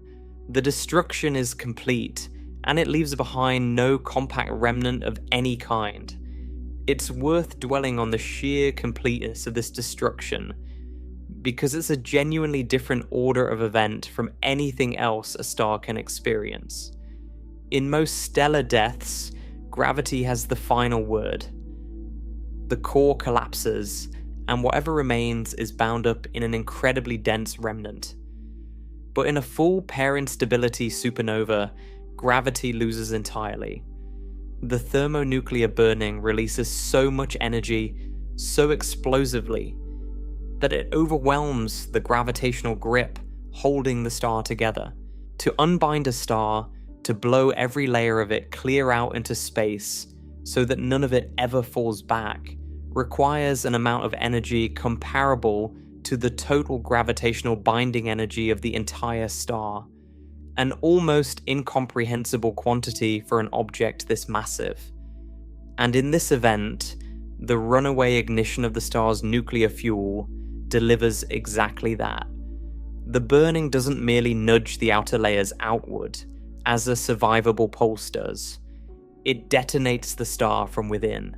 The destruction is complete, and it leaves behind no compact remnant of any kind. It's worth dwelling on the sheer completeness of this destruction, because it's a genuinely different order of event from anything else a star can experience. In most stellar deaths, gravity has the final word. The core collapses, and whatever remains is bound up in an incredibly dense remnant. But in a full pair-instability supernova, gravity loses entirely. The thermonuclear burning releases so much energy, so explosively, that it overwhelms the gravitational grip holding the star together. To unbind a star, to blow every layer of it clear out into space so that none of it ever falls back, requires an amount of energy comparable to the total gravitational binding energy of the entire star, an almost incomprehensible quantity for an object this massive. And in this event, the runaway ignition of the star's nuclear fuel delivers exactly that. The burning doesn't merely nudge the outer layers outward, as a survivable pulse does. It detonates the star from within,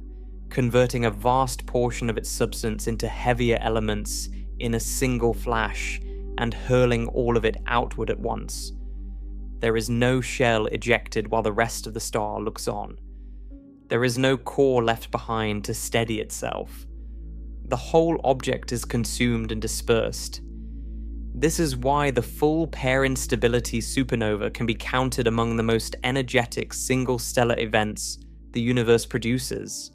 converting a vast portion of its substance into heavier elements in a single flash and hurling all of it outward at once. There is no shell ejected while the rest of the star looks on. There is no core left behind to steady itself. The whole object is consumed and dispersed. This is why the full pair-instability supernova can be counted among the most energetic single stellar events the universe produces,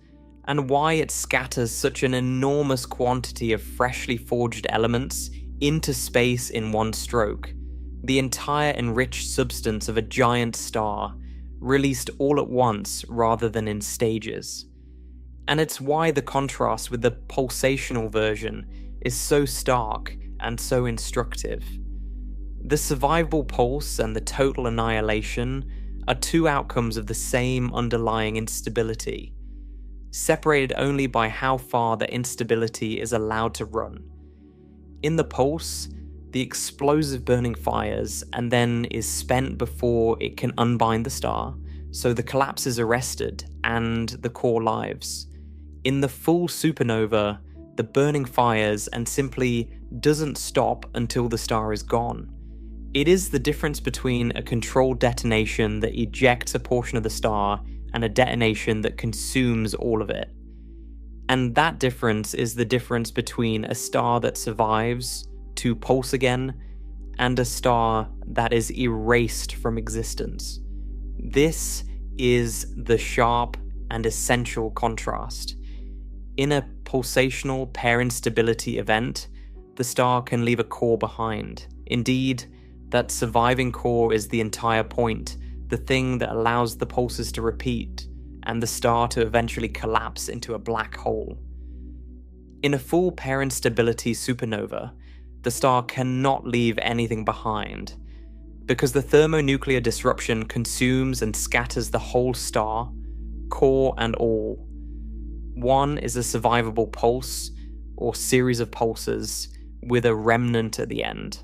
and why it scatters such an enormous quantity of freshly forged elements into space in one stroke, the entire enriched substance of a giant star, released all at once rather than in stages. And it's why the contrast with the pulsational version is so stark and so instructive. The survivable pulse and the total annihilation are two outcomes of the same underlying instability, separated only by how far the instability is allowed to run. In the pulse, the explosive burning fires and then is spent before it can unbind the star, so the collapse is arrested and the core lives. In the full supernova, the burning fires and simply doesn't stop until the star is gone. It is the difference between a controlled detonation that ejects a portion of the star and a detonation that consumes all of it. And that difference is the difference between a star that survives to pulse again and a star that is erased from existence. This is the sharp and essential contrast. In a pulsational pair-instability event, the star can leave a core behind. Indeed, that surviving core is the entire point, the thing that allows the pulses to repeat and the star to eventually collapse into a black hole. In a full pair-instability supernova, the star cannot leave anything behind, because the thermonuclear disruption consumes and scatters the whole star, core and all. One is a survivable pulse, or series of pulses, with a remnant at the end.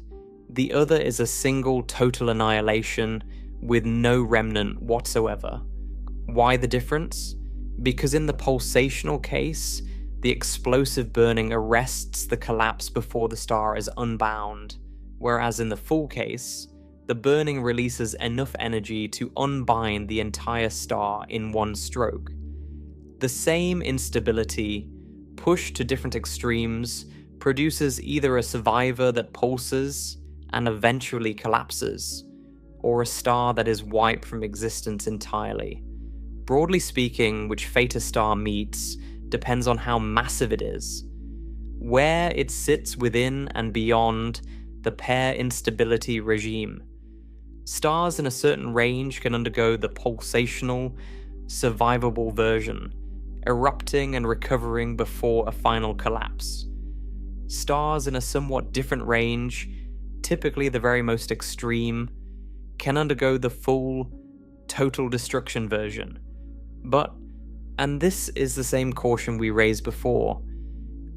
The other is a single total annihilation, with no remnant whatsoever. Why the difference? Because in the pulsational case, the explosive burning arrests the collapse before the star is unbound, whereas in the full case, the burning releases enough energy to unbind the entire star in one stroke. The same instability, pushed to different extremes, produces either a survivor that pulses and eventually collapses, or a star that is wiped from existence entirely. Broadly speaking, which fate a star meets depends on how massive it is, where it sits within and beyond the pair-instability regime. Stars in a certain range can undergo the pulsational, survivable version, erupting and recovering before a final collapse. Stars in a somewhat different range, typically the very most extreme, can undergo the full, total destruction version. But, and this is the same caution we raised before,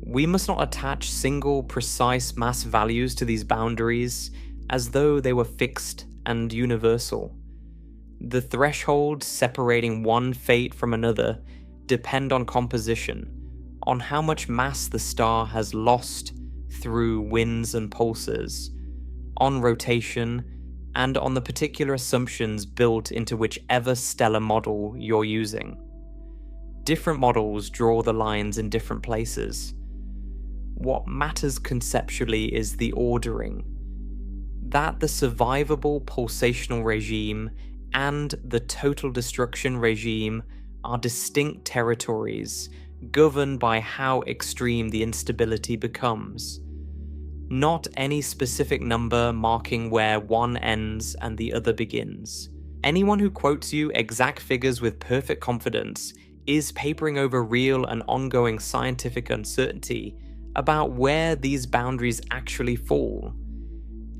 we must not attach single, precise mass values to these boundaries as though they were fixed and universal. The thresholds separating one fate from another depend on composition, on how much mass the star has lost through winds and pulses, on rotation, and on the particular assumptions built into whichever stellar model you're using. Different models draw the lines in different places. What matters conceptually is the ordering. That the survivable pulsational regime and the total destruction regime are distinct territories governed by how extreme the instability becomes. Not any specific number marking where one ends and the other begins. Anyone who quotes you exact figures with perfect confidence is papering over real and ongoing scientific uncertainty about where these boundaries actually fall.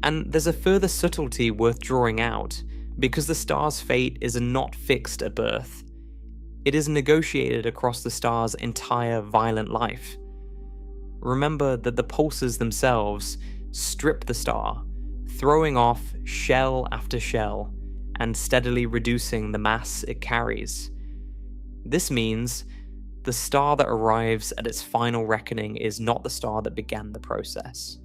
And there's a further subtlety worth drawing out, because the star's fate is not fixed at birth. It is negotiated across the star's entire violent life. Remember that the pulses themselves strip the star, throwing off shell after shell, and steadily reducing the mass it carries. This means the star that arrives at its final reckoning is not the star that began the process.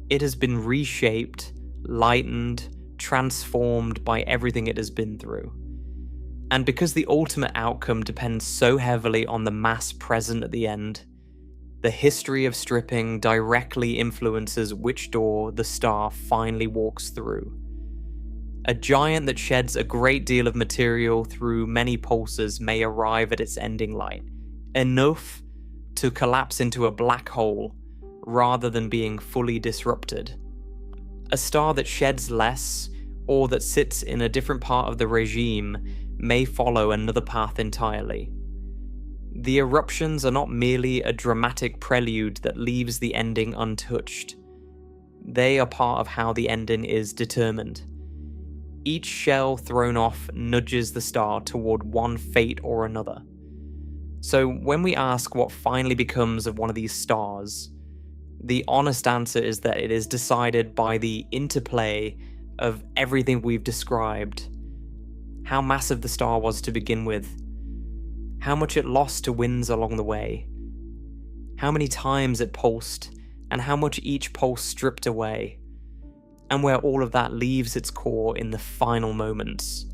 It has been reshaped, lightened, transformed by everything it has been through. And because the ultimate outcome depends so heavily on the mass present at the end, the history of stripping directly influences which door the star finally walks through. A giant that sheds a great deal of material through many pulses may arrive at its ending light, enough to collapse into a black hole rather than being fully disrupted. A star that sheds less, or that sits in a different part of the regime, may follow another path entirely. The eruptions are not merely a dramatic prelude that leaves the ending untouched. They are part of how the ending is determined. Each shell thrown off nudges the star toward one fate or another. So when we ask what finally becomes of one of these stars, the honest answer is that it is decided by the interplay of everything we've described. How massive the star was to begin with, how much it lost to winds along the way, how many times it pulsed, and how much each pulse stripped away, and where all of that leaves its core in the final moments.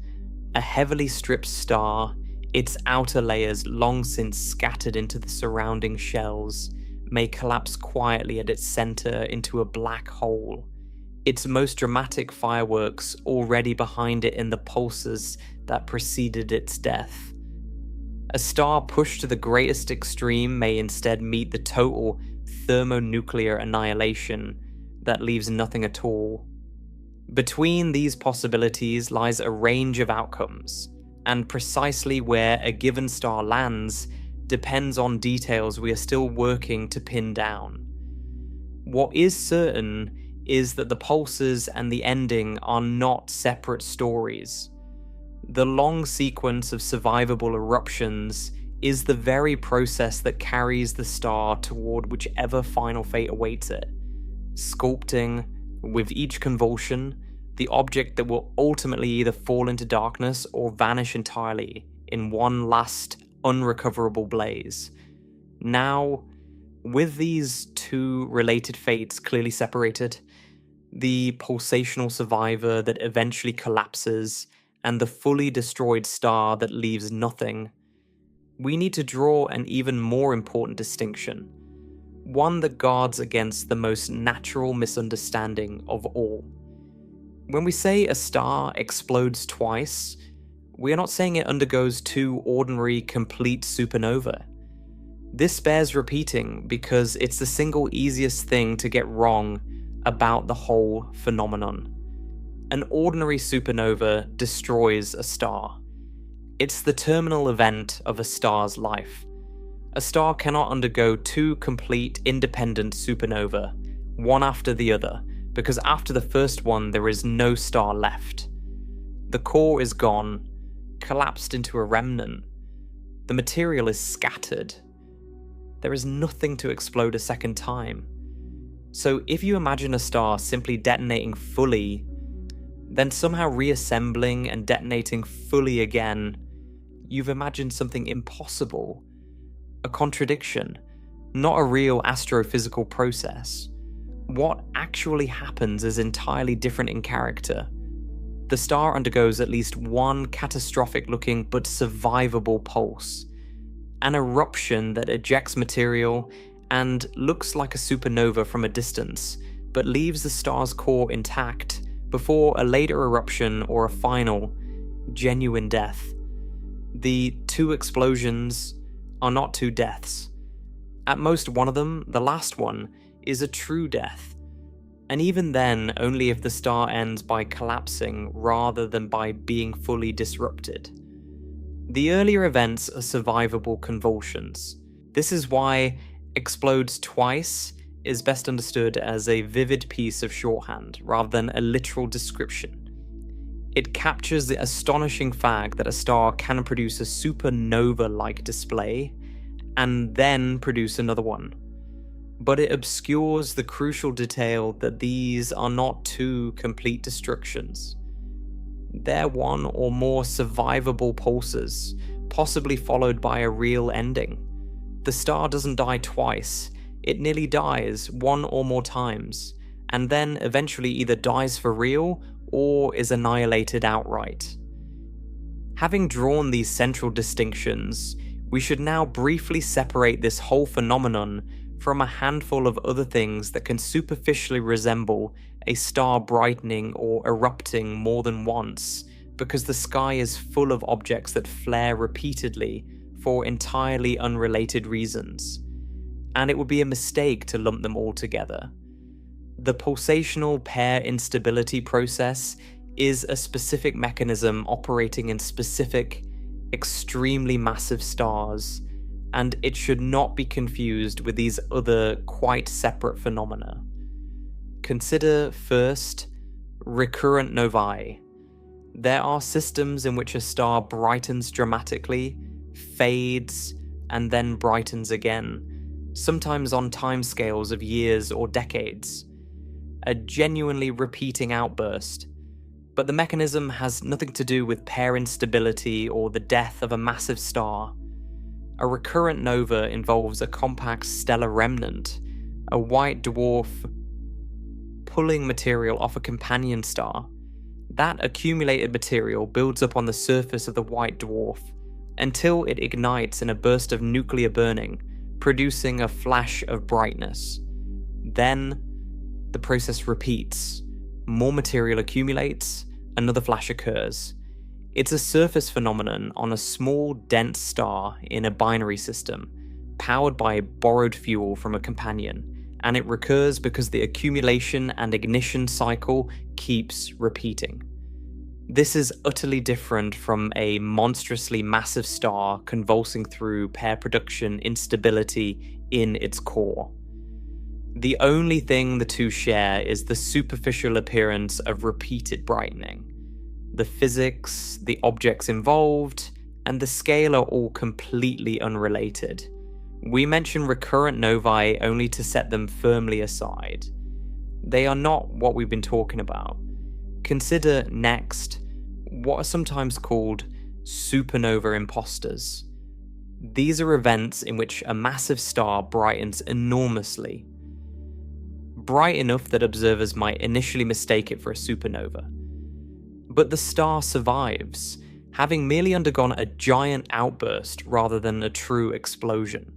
A heavily stripped star, its outer layers long since scattered into the surrounding shells, may collapse quietly at its center into a black hole, its most dramatic fireworks already behind it in the pulses that preceded its death. A star pushed to the greatest extreme may instead meet the total thermonuclear annihilation that leaves nothing at all. Between these possibilities lies a range of outcomes, and precisely where a given star lands depends on details we are still working to pin down. What is certain is that the pulses and the ending are not separate stories. The long sequence of survivable eruptions is the very process that carries the star toward whichever final fate awaits it, sculpting, with each convulsion, the object that will ultimately either fall into darkness or vanish entirely in one last unrecoverable blaze. Now, with these two related fates clearly separated, the pulsational survivor that eventually collapses and the fully destroyed star that leaves nothing, we need to draw an even more important distinction, one that guards against the most natural misunderstanding of all. When we say a star explodes twice, we are not saying it undergoes two ordinary complete supernova. This bears repeating because it's the single easiest thing to get wrong about the whole phenomenon. An ordinary supernova destroys a star. It's the terminal event of a star's life. A star cannot undergo two complete independent supernova, one after the other, because after the first one there is no star left. The core is gone, collapsed into a remnant. The material is scattered. There is nothing to explode a second time. So if you imagine a star simply detonating fully, then somehow reassembling and detonating fully again, you've imagined something impossible, a contradiction, not a real astrophysical process. What actually happens is entirely different in character. The star undergoes at least one catastrophic-looking but survivable pulse, an eruption that ejects material and looks like a supernova from a distance, but leaves the star's core intact before a later eruption or a final, genuine death. The two explosions are not two deaths. At most one of them, the last one, is a true death. And even then, only if the star ends by collapsing rather than by being fully disrupted. The earlier events are survivable convulsions. This is why explodes twice is best understood as a vivid piece of shorthand rather than a literal description. It captures the astonishing fact that a star can produce a supernova-like display and then produce another one. But it obscures the crucial detail that these are not two complete destructions. They're one or more survivable pulses, possibly followed by a real ending. The star doesn't die twice, it nearly dies one or more times, and then eventually either dies for real or is annihilated outright. Having drawn these central distinctions, we should now briefly separate this whole phenomenon from a handful of other things that can superficially resemble a star brightening or erupting more than once, because the sky is full of objects that flare repeatedly for entirely unrelated reasons, and it would be a mistake to lump them all together. The pulsational pair-instability process is a specific mechanism operating in specific, extremely massive stars, and it should not be confused with these other quite separate phenomena. Consider first recurrent novae. There are systems in which a star brightens dramatically, fades, and then brightens again, sometimes on timescales of years or decades. A genuinely repeating outburst. But the mechanism has nothing to do with pair instability or the death of a massive star. A recurrent nova involves a compact stellar remnant, a white dwarf pulling material off a companion star. That accumulated material builds up on the surface of the white dwarf until it ignites in a burst of nuclear burning, producing a flash of brightness. Then, the process repeats. More material accumulates, another flash occurs. It's a surface phenomenon on a small, dense star in a binary system, powered by borrowed fuel from a companion, and it recurs because the accumulation and ignition cycle keeps repeating. This is utterly different from a monstrously massive star convulsing through pair production instability in its core. The only thing the two share is the superficial appearance of repeated brightening. The physics, the objects involved, and the scale are all completely unrelated. We mention recurrent novae only to set them firmly aside. They are not what we've been talking about. Consider next what are sometimes called supernova impostors. These are events in which a massive star brightens enormously, bright enough that observers might initially mistake it for a supernova. But the star survives, having merely undergone a giant outburst rather than a true explosion.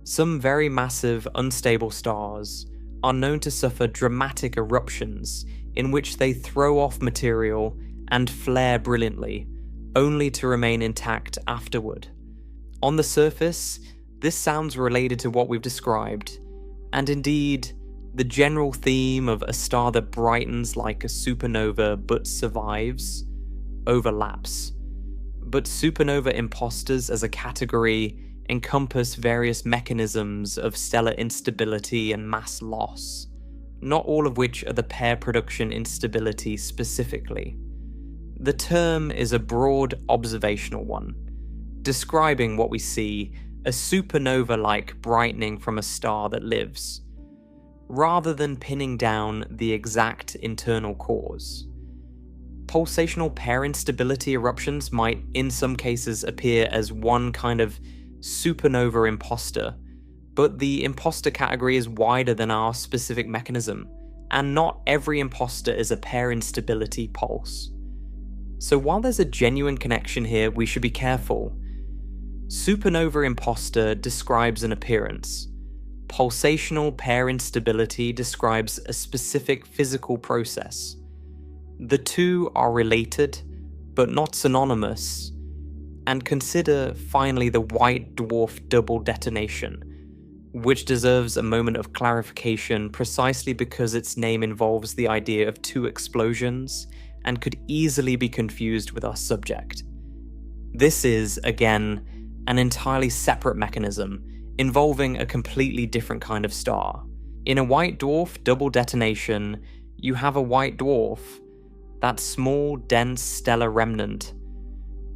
Some very massive, unstable stars are known to suffer dramatic eruptions in which they throw off material and flare brilliantly, only to remain intact afterward. On the surface, this sounds related to what we've described, and indeed, the general theme of a star that brightens like a supernova but survives overlaps. But supernova impostors as a category encompass various mechanisms of stellar instability and mass loss, not all of which are the pair production instability specifically. The term is a broad observational one, describing what we see as supernova-like brightening from a star that lives, rather than pinning down the exact internal cause. Pulsational pair-instability eruptions might in some cases appear as one kind of supernova imposter, but the imposter category is wider than our specific mechanism, and not every imposter is a pair-instability pulse. So while there's a genuine connection here, we should be careful. Supernova imposter describes an appearance. Pulsational pair-instability describes a specific physical process. The two are related, but not synonymous. And consider finally the white-dwarf double detonation, which deserves a moment of clarification precisely because its name involves the idea of two explosions and could easily be confused with our subject. This is, again, an entirely separate mechanism involving a completely different kind of star. In a white dwarf double detonation, you have a white dwarf, that small, dense stellar remnant,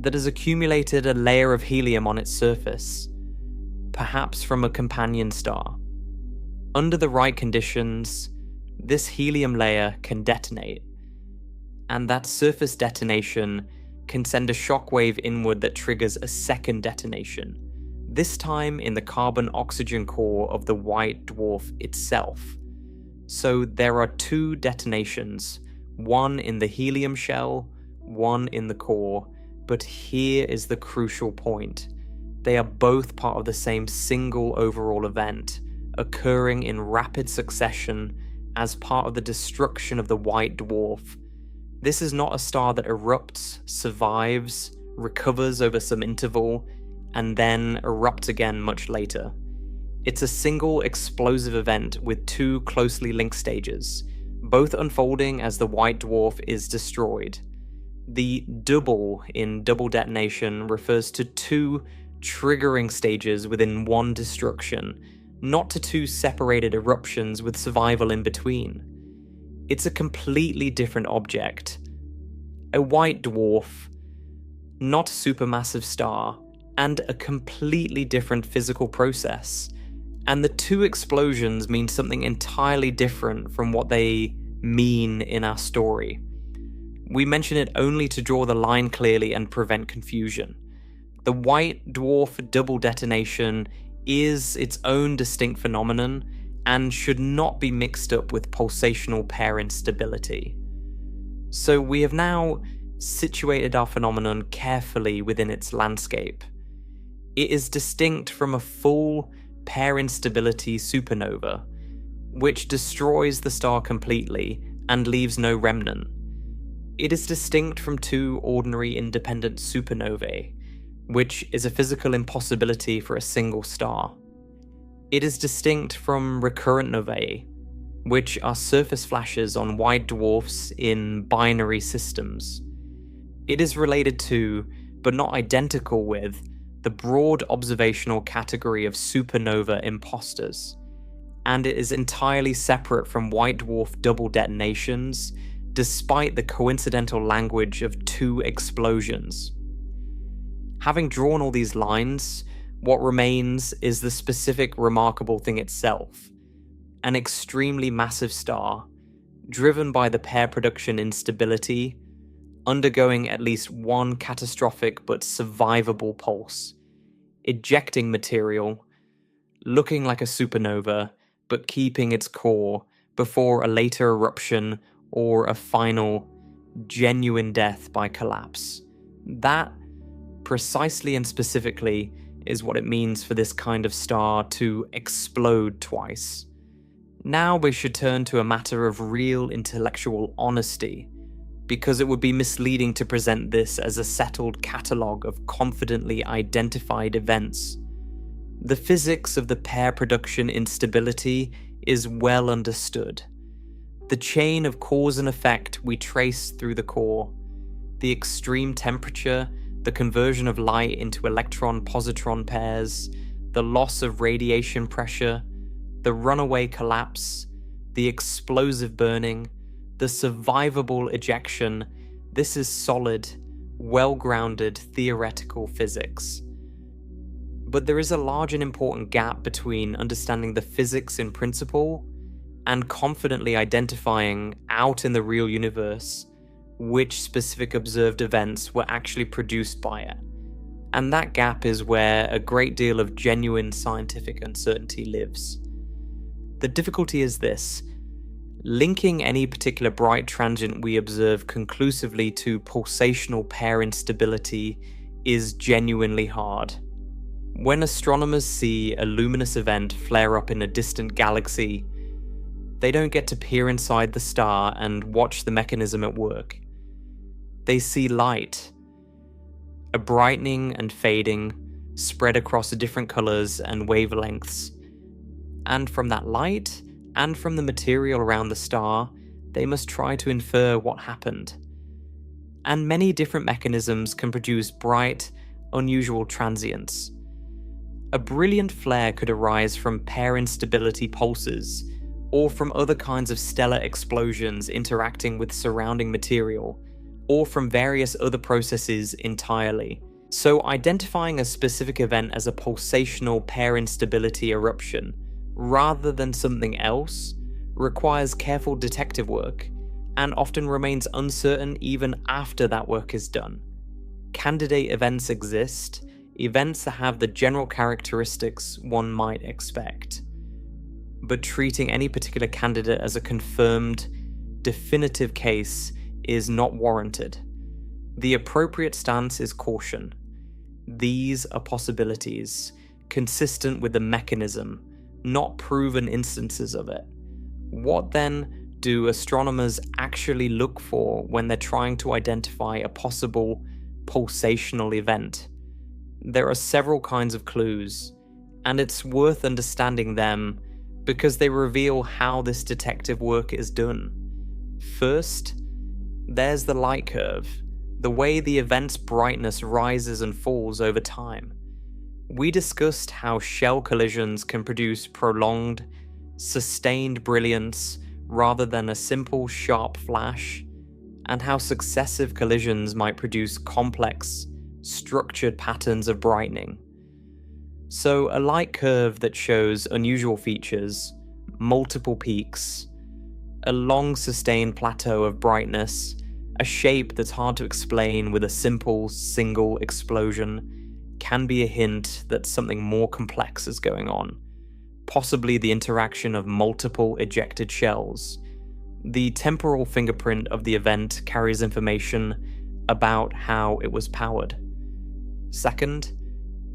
that has accumulated a layer of helium on its surface, perhaps from a companion star. Under the right conditions, this helium layer can detonate, and that surface detonation can send a shockwave inward that triggers a second detonation, this time in the carbon-oxygen core of the white dwarf itself. So there are two detonations, one in the helium shell, one in the core, but here is the crucial point. They are both part of the same single overall event, occurring in rapid succession as part of the destruction of the white dwarf. This is not a star that erupts, survives, recovers over some interval, and then erupts again much later. It's a single explosive event with two closely linked stages, both unfolding as the white dwarf is destroyed. The double in double detonation refers to two triggering stages within one destruction, not to two separated eruptions with survival in between. It's a completely different object. A white dwarf, not a supermassive star, and a completely different physical process. And the two explosions mean something entirely different from what they mean in our story. We mention it only to draw the line clearly and prevent confusion. The white dwarf double detonation is its own distinct phenomenon and should not be mixed up with pulsational pair-instability. So we have now situated our phenomenon carefully within its landscape. It is distinct from a full pair-instability supernova, which destroys the star completely and leaves no remnant. It is distinct from two ordinary independent supernovae, which is a physical impossibility for a single star. It is distinct from recurrent novae, which are surface flashes on white dwarfs in binary systems. It is related to, but not identical with, the broad observational category of supernova impostors, and it is entirely separate from white dwarf double detonations, despite the coincidental language of two explosions. Having drawn all these lines, what remains is the specific remarkable thing itself, an extremely massive star, driven by the pair production instability, undergoing at least one catastrophic but survivable pulse, ejecting material, looking like a supernova, but keeping its core before a later eruption or a final, genuine death by collapse. That, precisely and specifically, is what it means for this kind of star to explode twice. Now we should turn to a matter of real intellectual honesty, because it would be misleading to present this as a settled catalogue of confidently identified events. The physics of the pair production instability is well understood. The chain of cause and effect we trace through the core, the extreme temperature, the conversion of light into electron-positron pairs, the loss of radiation pressure, the runaway collapse, the explosive burning, the survivable ejection, this is solid, well-grounded theoretical physics. But there is a large and important gap between understanding the physics in principle and confidently identifying out in the real universe which specific observed events were actually produced by it. And that gap is where a great deal of genuine scientific uncertainty lives. The difficulty is this: linking any particular bright transient we observe conclusively to pulsational pair instability is genuinely hard. When astronomers see a luminous event flare up in a distant galaxy, they don't get to peer inside the star and watch the mechanism at work. They see light, a brightening and fading spread across different colors and wavelengths. And from that light, and from the material around the star, they must try to infer what happened. And many different mechanisms can produce bright, unusual transients. A brilliant flare could arise from pair instability pulses, or from other kinds of stellar explosions interacting with surrounding material, or from various other processes entirely. So identifying a specific event as a pulsational pair instability eruption, rather than something else, requires careful detective work, and often remains uncertain even after that work is done. Candidate events exist, events that have the general characteristics one might expect. But treating any particular candidate as a confirmed, definitive case is not warranted. The appropriate stance is caution. These are possibilities, consistent with the mechanism, not proven instances of it. What then do astronomers actually look for when they're trying to identify a possible pulsational event? There are several kinds of clues, and it's worth understanding them because they reveal how this detective work is done. First, there's the light curve, the way the event's brightness rises and falls over time. We discussed how shell collisions can produce prolonged, sustained brilliance rather than a simple, sharp flash, and how successive collisions might produce complex, structured patterns of brightening. So a light curve that shows unusual features, multiple peaks, a long sustained plateau of brightness, a shape that's hard to explain with a simple single explosion, can be a hint that something more complex is going on, possibly the interaction of multiple ejected shells. The temporal fingerprint of the event carries information about how it was powered. Second,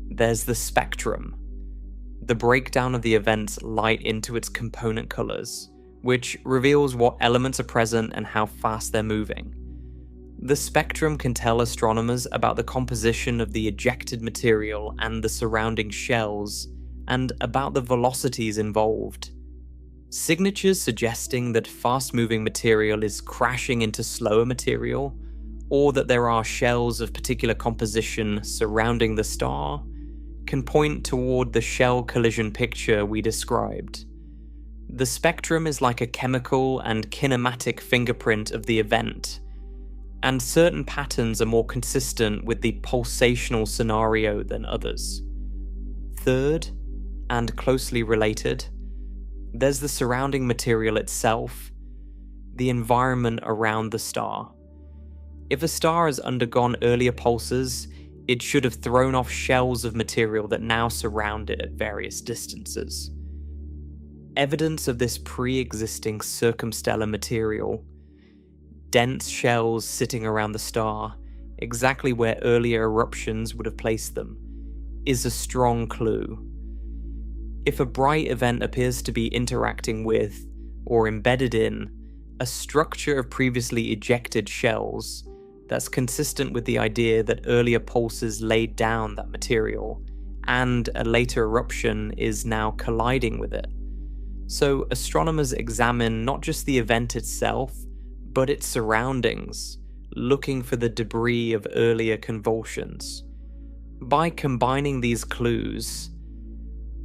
there's the spectrum, the breakdown of the event's light into its component colors, which reveals what elements are present and how fast they're moving. The spectrum can tell astronomers about the composition of the ejected material and the surrounding shells, and about the velocities involved. Signatures suggesting that fast-moving material is crashing into slower material, or that there are shells of particular composition surrounding the star, can point toward the shell collision picture we described. The spectrum is like a chemical and kinematic fingerprint of the event, and certain patterns are more consistent with the pulsational scenario than others. Third, and closely related, there's the surrounding material itself, the environment around the star. If a star has undergone earlier pulses, it should have thrown off shells of material that now surround it at various distances. Evidence of this pre-existing circumstellar material, dense shells sitting around the star, exactly where earlier eruptions would have placed them, is a strong clue. If a bright event appears to be interacting with, or embedded in, a structure of previously ejected shells, that's consistent with the idea that earlier pulses laid down that material, and a later eruption is now colliding with it. So astronomers examine not just the event itself, but its surroundings, looking for the debris of earlier convulsions. By combining these clues,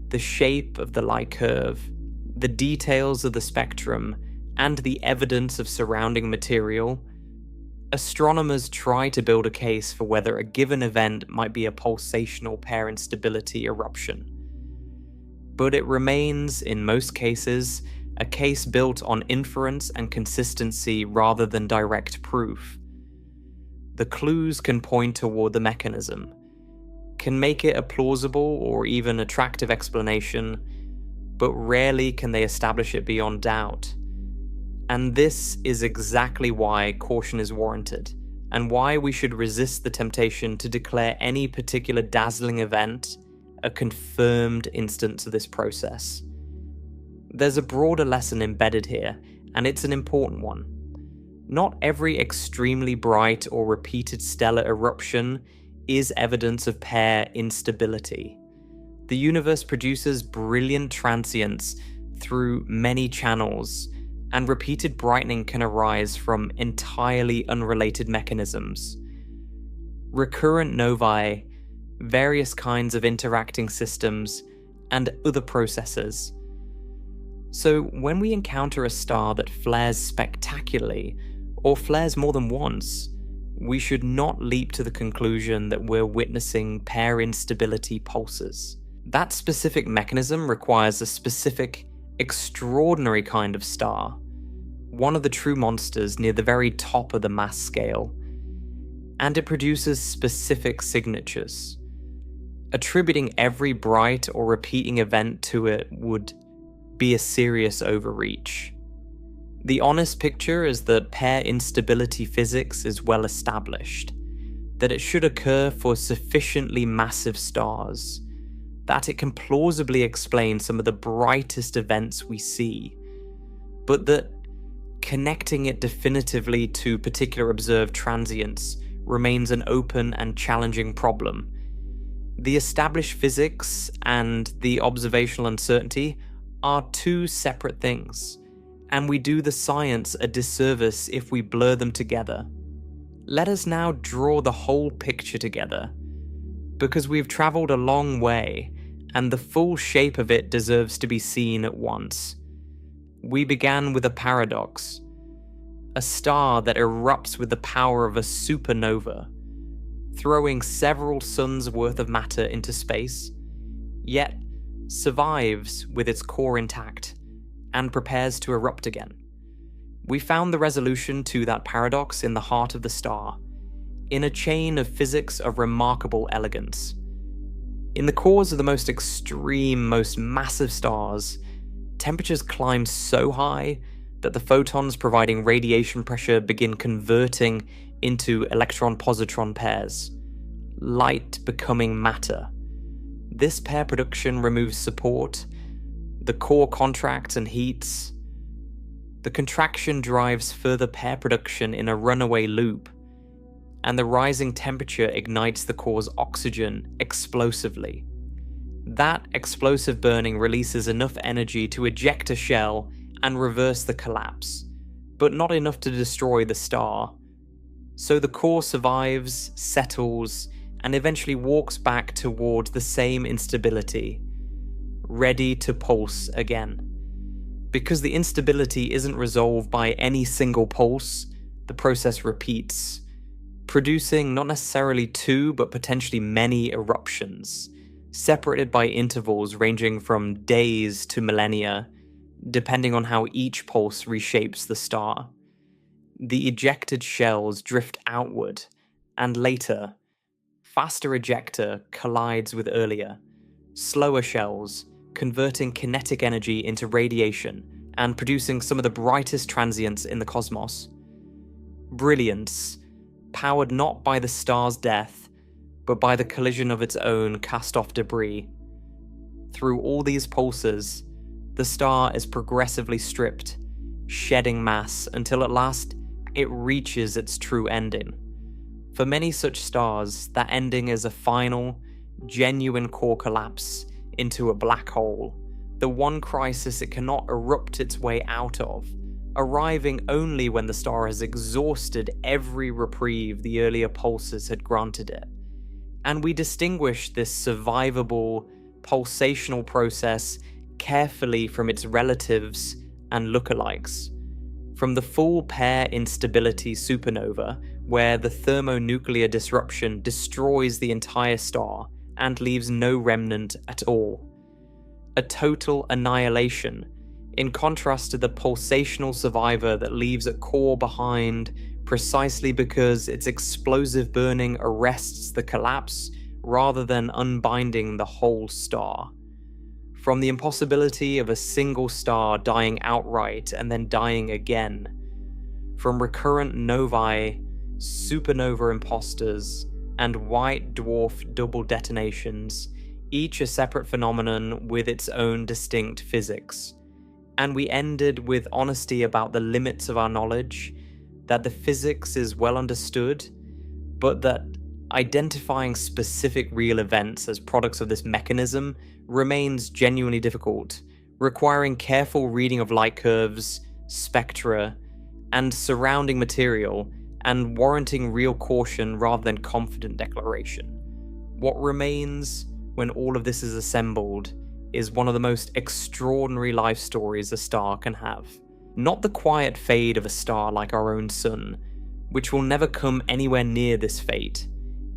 the shape of the light curve, the details of the spectrum, and the evidence of surrounding material, astronomers try to build a case for whether a given event might be a pulsational pair instability eruption. But it remains, in most cases, a case built on inference and consistency rather than direct proof. the clues can point toward the mechanism, can make it a plausible or even attractive explanation, but rarely can they establish it beyond doubt. And this is exactly why caution is warranted, and why we should resist the temptation to declare any particular dazzling event a confirmed instance of this process. There's a broader lesson embedded here, and it's an important one. Not every extremely bright or repeated stellar eruption is evidence of pair instability. The universe produces brilliant transients through many channels, and repeated brightening can arise from entirely unrelated mechanisms. Recurrent novae, various kinds of interacting systems, and other processes. So when we encounter a star that flares spectacularly, or flares more than once, we should not leap to the conclusion that we're witnessing pair instability pulses. That specific mechanism requires a specific, extraordinary kind of star, one of the true monsters near the very top of the mass scale, and it produces specific signatures. Attributing every bright or repeating event to it would be a serious overreach. The honest picture is that pair instability physics is well established, that it should occur for sufficiently massive stars, that it can plausibly explain some of the brightest events we see, but that connecting it definitively to particular observed transients remains an open and challenging problem. The established physics and the observational uncertainty are two separate things, and we do the science a disservice if we blur them together. Let us now draw the whole picture together, because we've travelled a long way, and the full shape of it deserves to be seen at once. We began with a paradox, a star that erupts with the power of a supernova, throwing several suns worth of matter into space, yet survives with its core intact and prepares to erupt again. We found the resolution to that paradox in the heart of the star, in a chain of physics of remarkable elegance. In the cores of the most extreme, most massive stars, temperatures climb so high that the photons providing radiation pressure begin converting into electron-positron pairs, light becoming matter. This pair production removes support, the core contracts and heats. The contraction drives further pair production in a runaway loop, and the rising temperature ignites the core's oxygen explosively. That explosive burning releases enough energy to eject a shell and reverse the collapse, but not enough to destroy the star. So the core survives, settles, and eventually walks back toward the same instability, ready to pulse again. Because the instability isn't resolved by any single pulse, the process repeats, producing not necessarily two, but potentially many eruptions, separated by intervals ranging from days to millennia, depending on how each pulse reshapes the star. The ejected shells drift outward, and later, faster ejector collides with earlier, slower shells, converting kinetic energy into radiation and producing some of the brightest transients in the cosmos. Brilliance, powered not by the star's death, but by the collision of its own cast-off debris. Through all these pulses, the star is progressively stripped, shedding mass until at last it reaches its true ending. For many such stars, that ending is a final, genuine core collapse into a black hole, the one crisis it cannot erupt its way out of, arriving only when the star has exhausted every reprieve the earlier pulses had granted it. And we distinguish this survivable, pulsational process carefully from its relatives and lookalikes. From the full pair instability supernova, where the thermonuclear disruption destroys the entire star and leaves no remnant at all. A total annihilation, in contrast to the pulsational survivor that leaves a core behind, precisely because its explosive burning arrests the collapse rather than unbinding the whole star. From the impossibility of a single star dying outright and then dying again, from recurrent novae, supernova impostors, and white-dwarf double detonations, each a separate phenomenon with its own distinct physics. And we ended with honesty about the limits of our knowledge, that the physics is well understood, but that identifying specific real events as products of this mechanism remains genuinely difficult, requiring careful reading of light curves, spectra, and surrounding material, and warranting real caution rather than confident declaration. What remains when all of this is assembled is one of the most extraordinary life stories a star can have. Not the quiet fade of a star like our own sun, which will never come anywhere near this fate.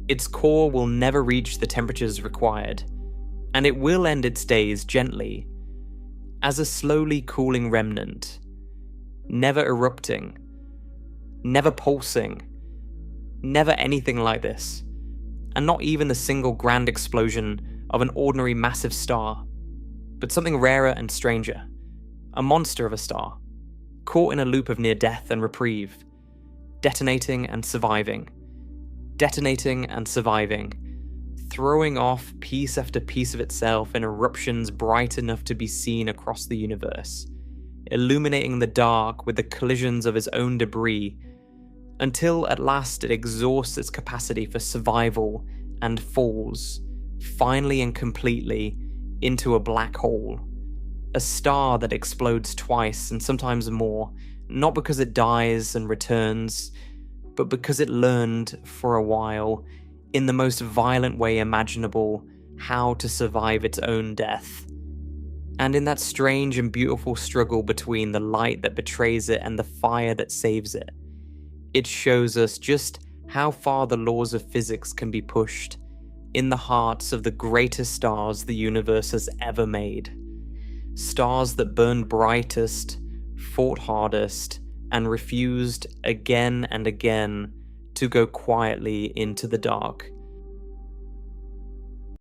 Its core will never reach the temperatures required, and it will end its days gently, as a slowly cooling remnant, never erupting, never pulsing, never anything like this, and not even the single grand explosion of an ordinary massive star, but something rarer and stranger, a monster of a star, caught in a loop of near death and reprieve, detonating and surviving, throwing off piece after piece of itself in eruptions bright enough to be seen across the universe, illuminating the dark with the collisions of its own debris, until at last it exhausts its capacity for survival and falls, finally and completely, into a black hole. A star that explodes twice and sometimes more, not because it dies and returns, but because it learned, for a while, in the most violent way imaginable, how to survive its own death. And in that strange and beautiful struggle between the light that betrays it and the fire that saves it, it shows us just how far the laws of physics can be pushed in the hearts of the greatest stars the universe has ever made. Stars that burned brightest, fought hardest, and refused again and again to go quietly into the dark,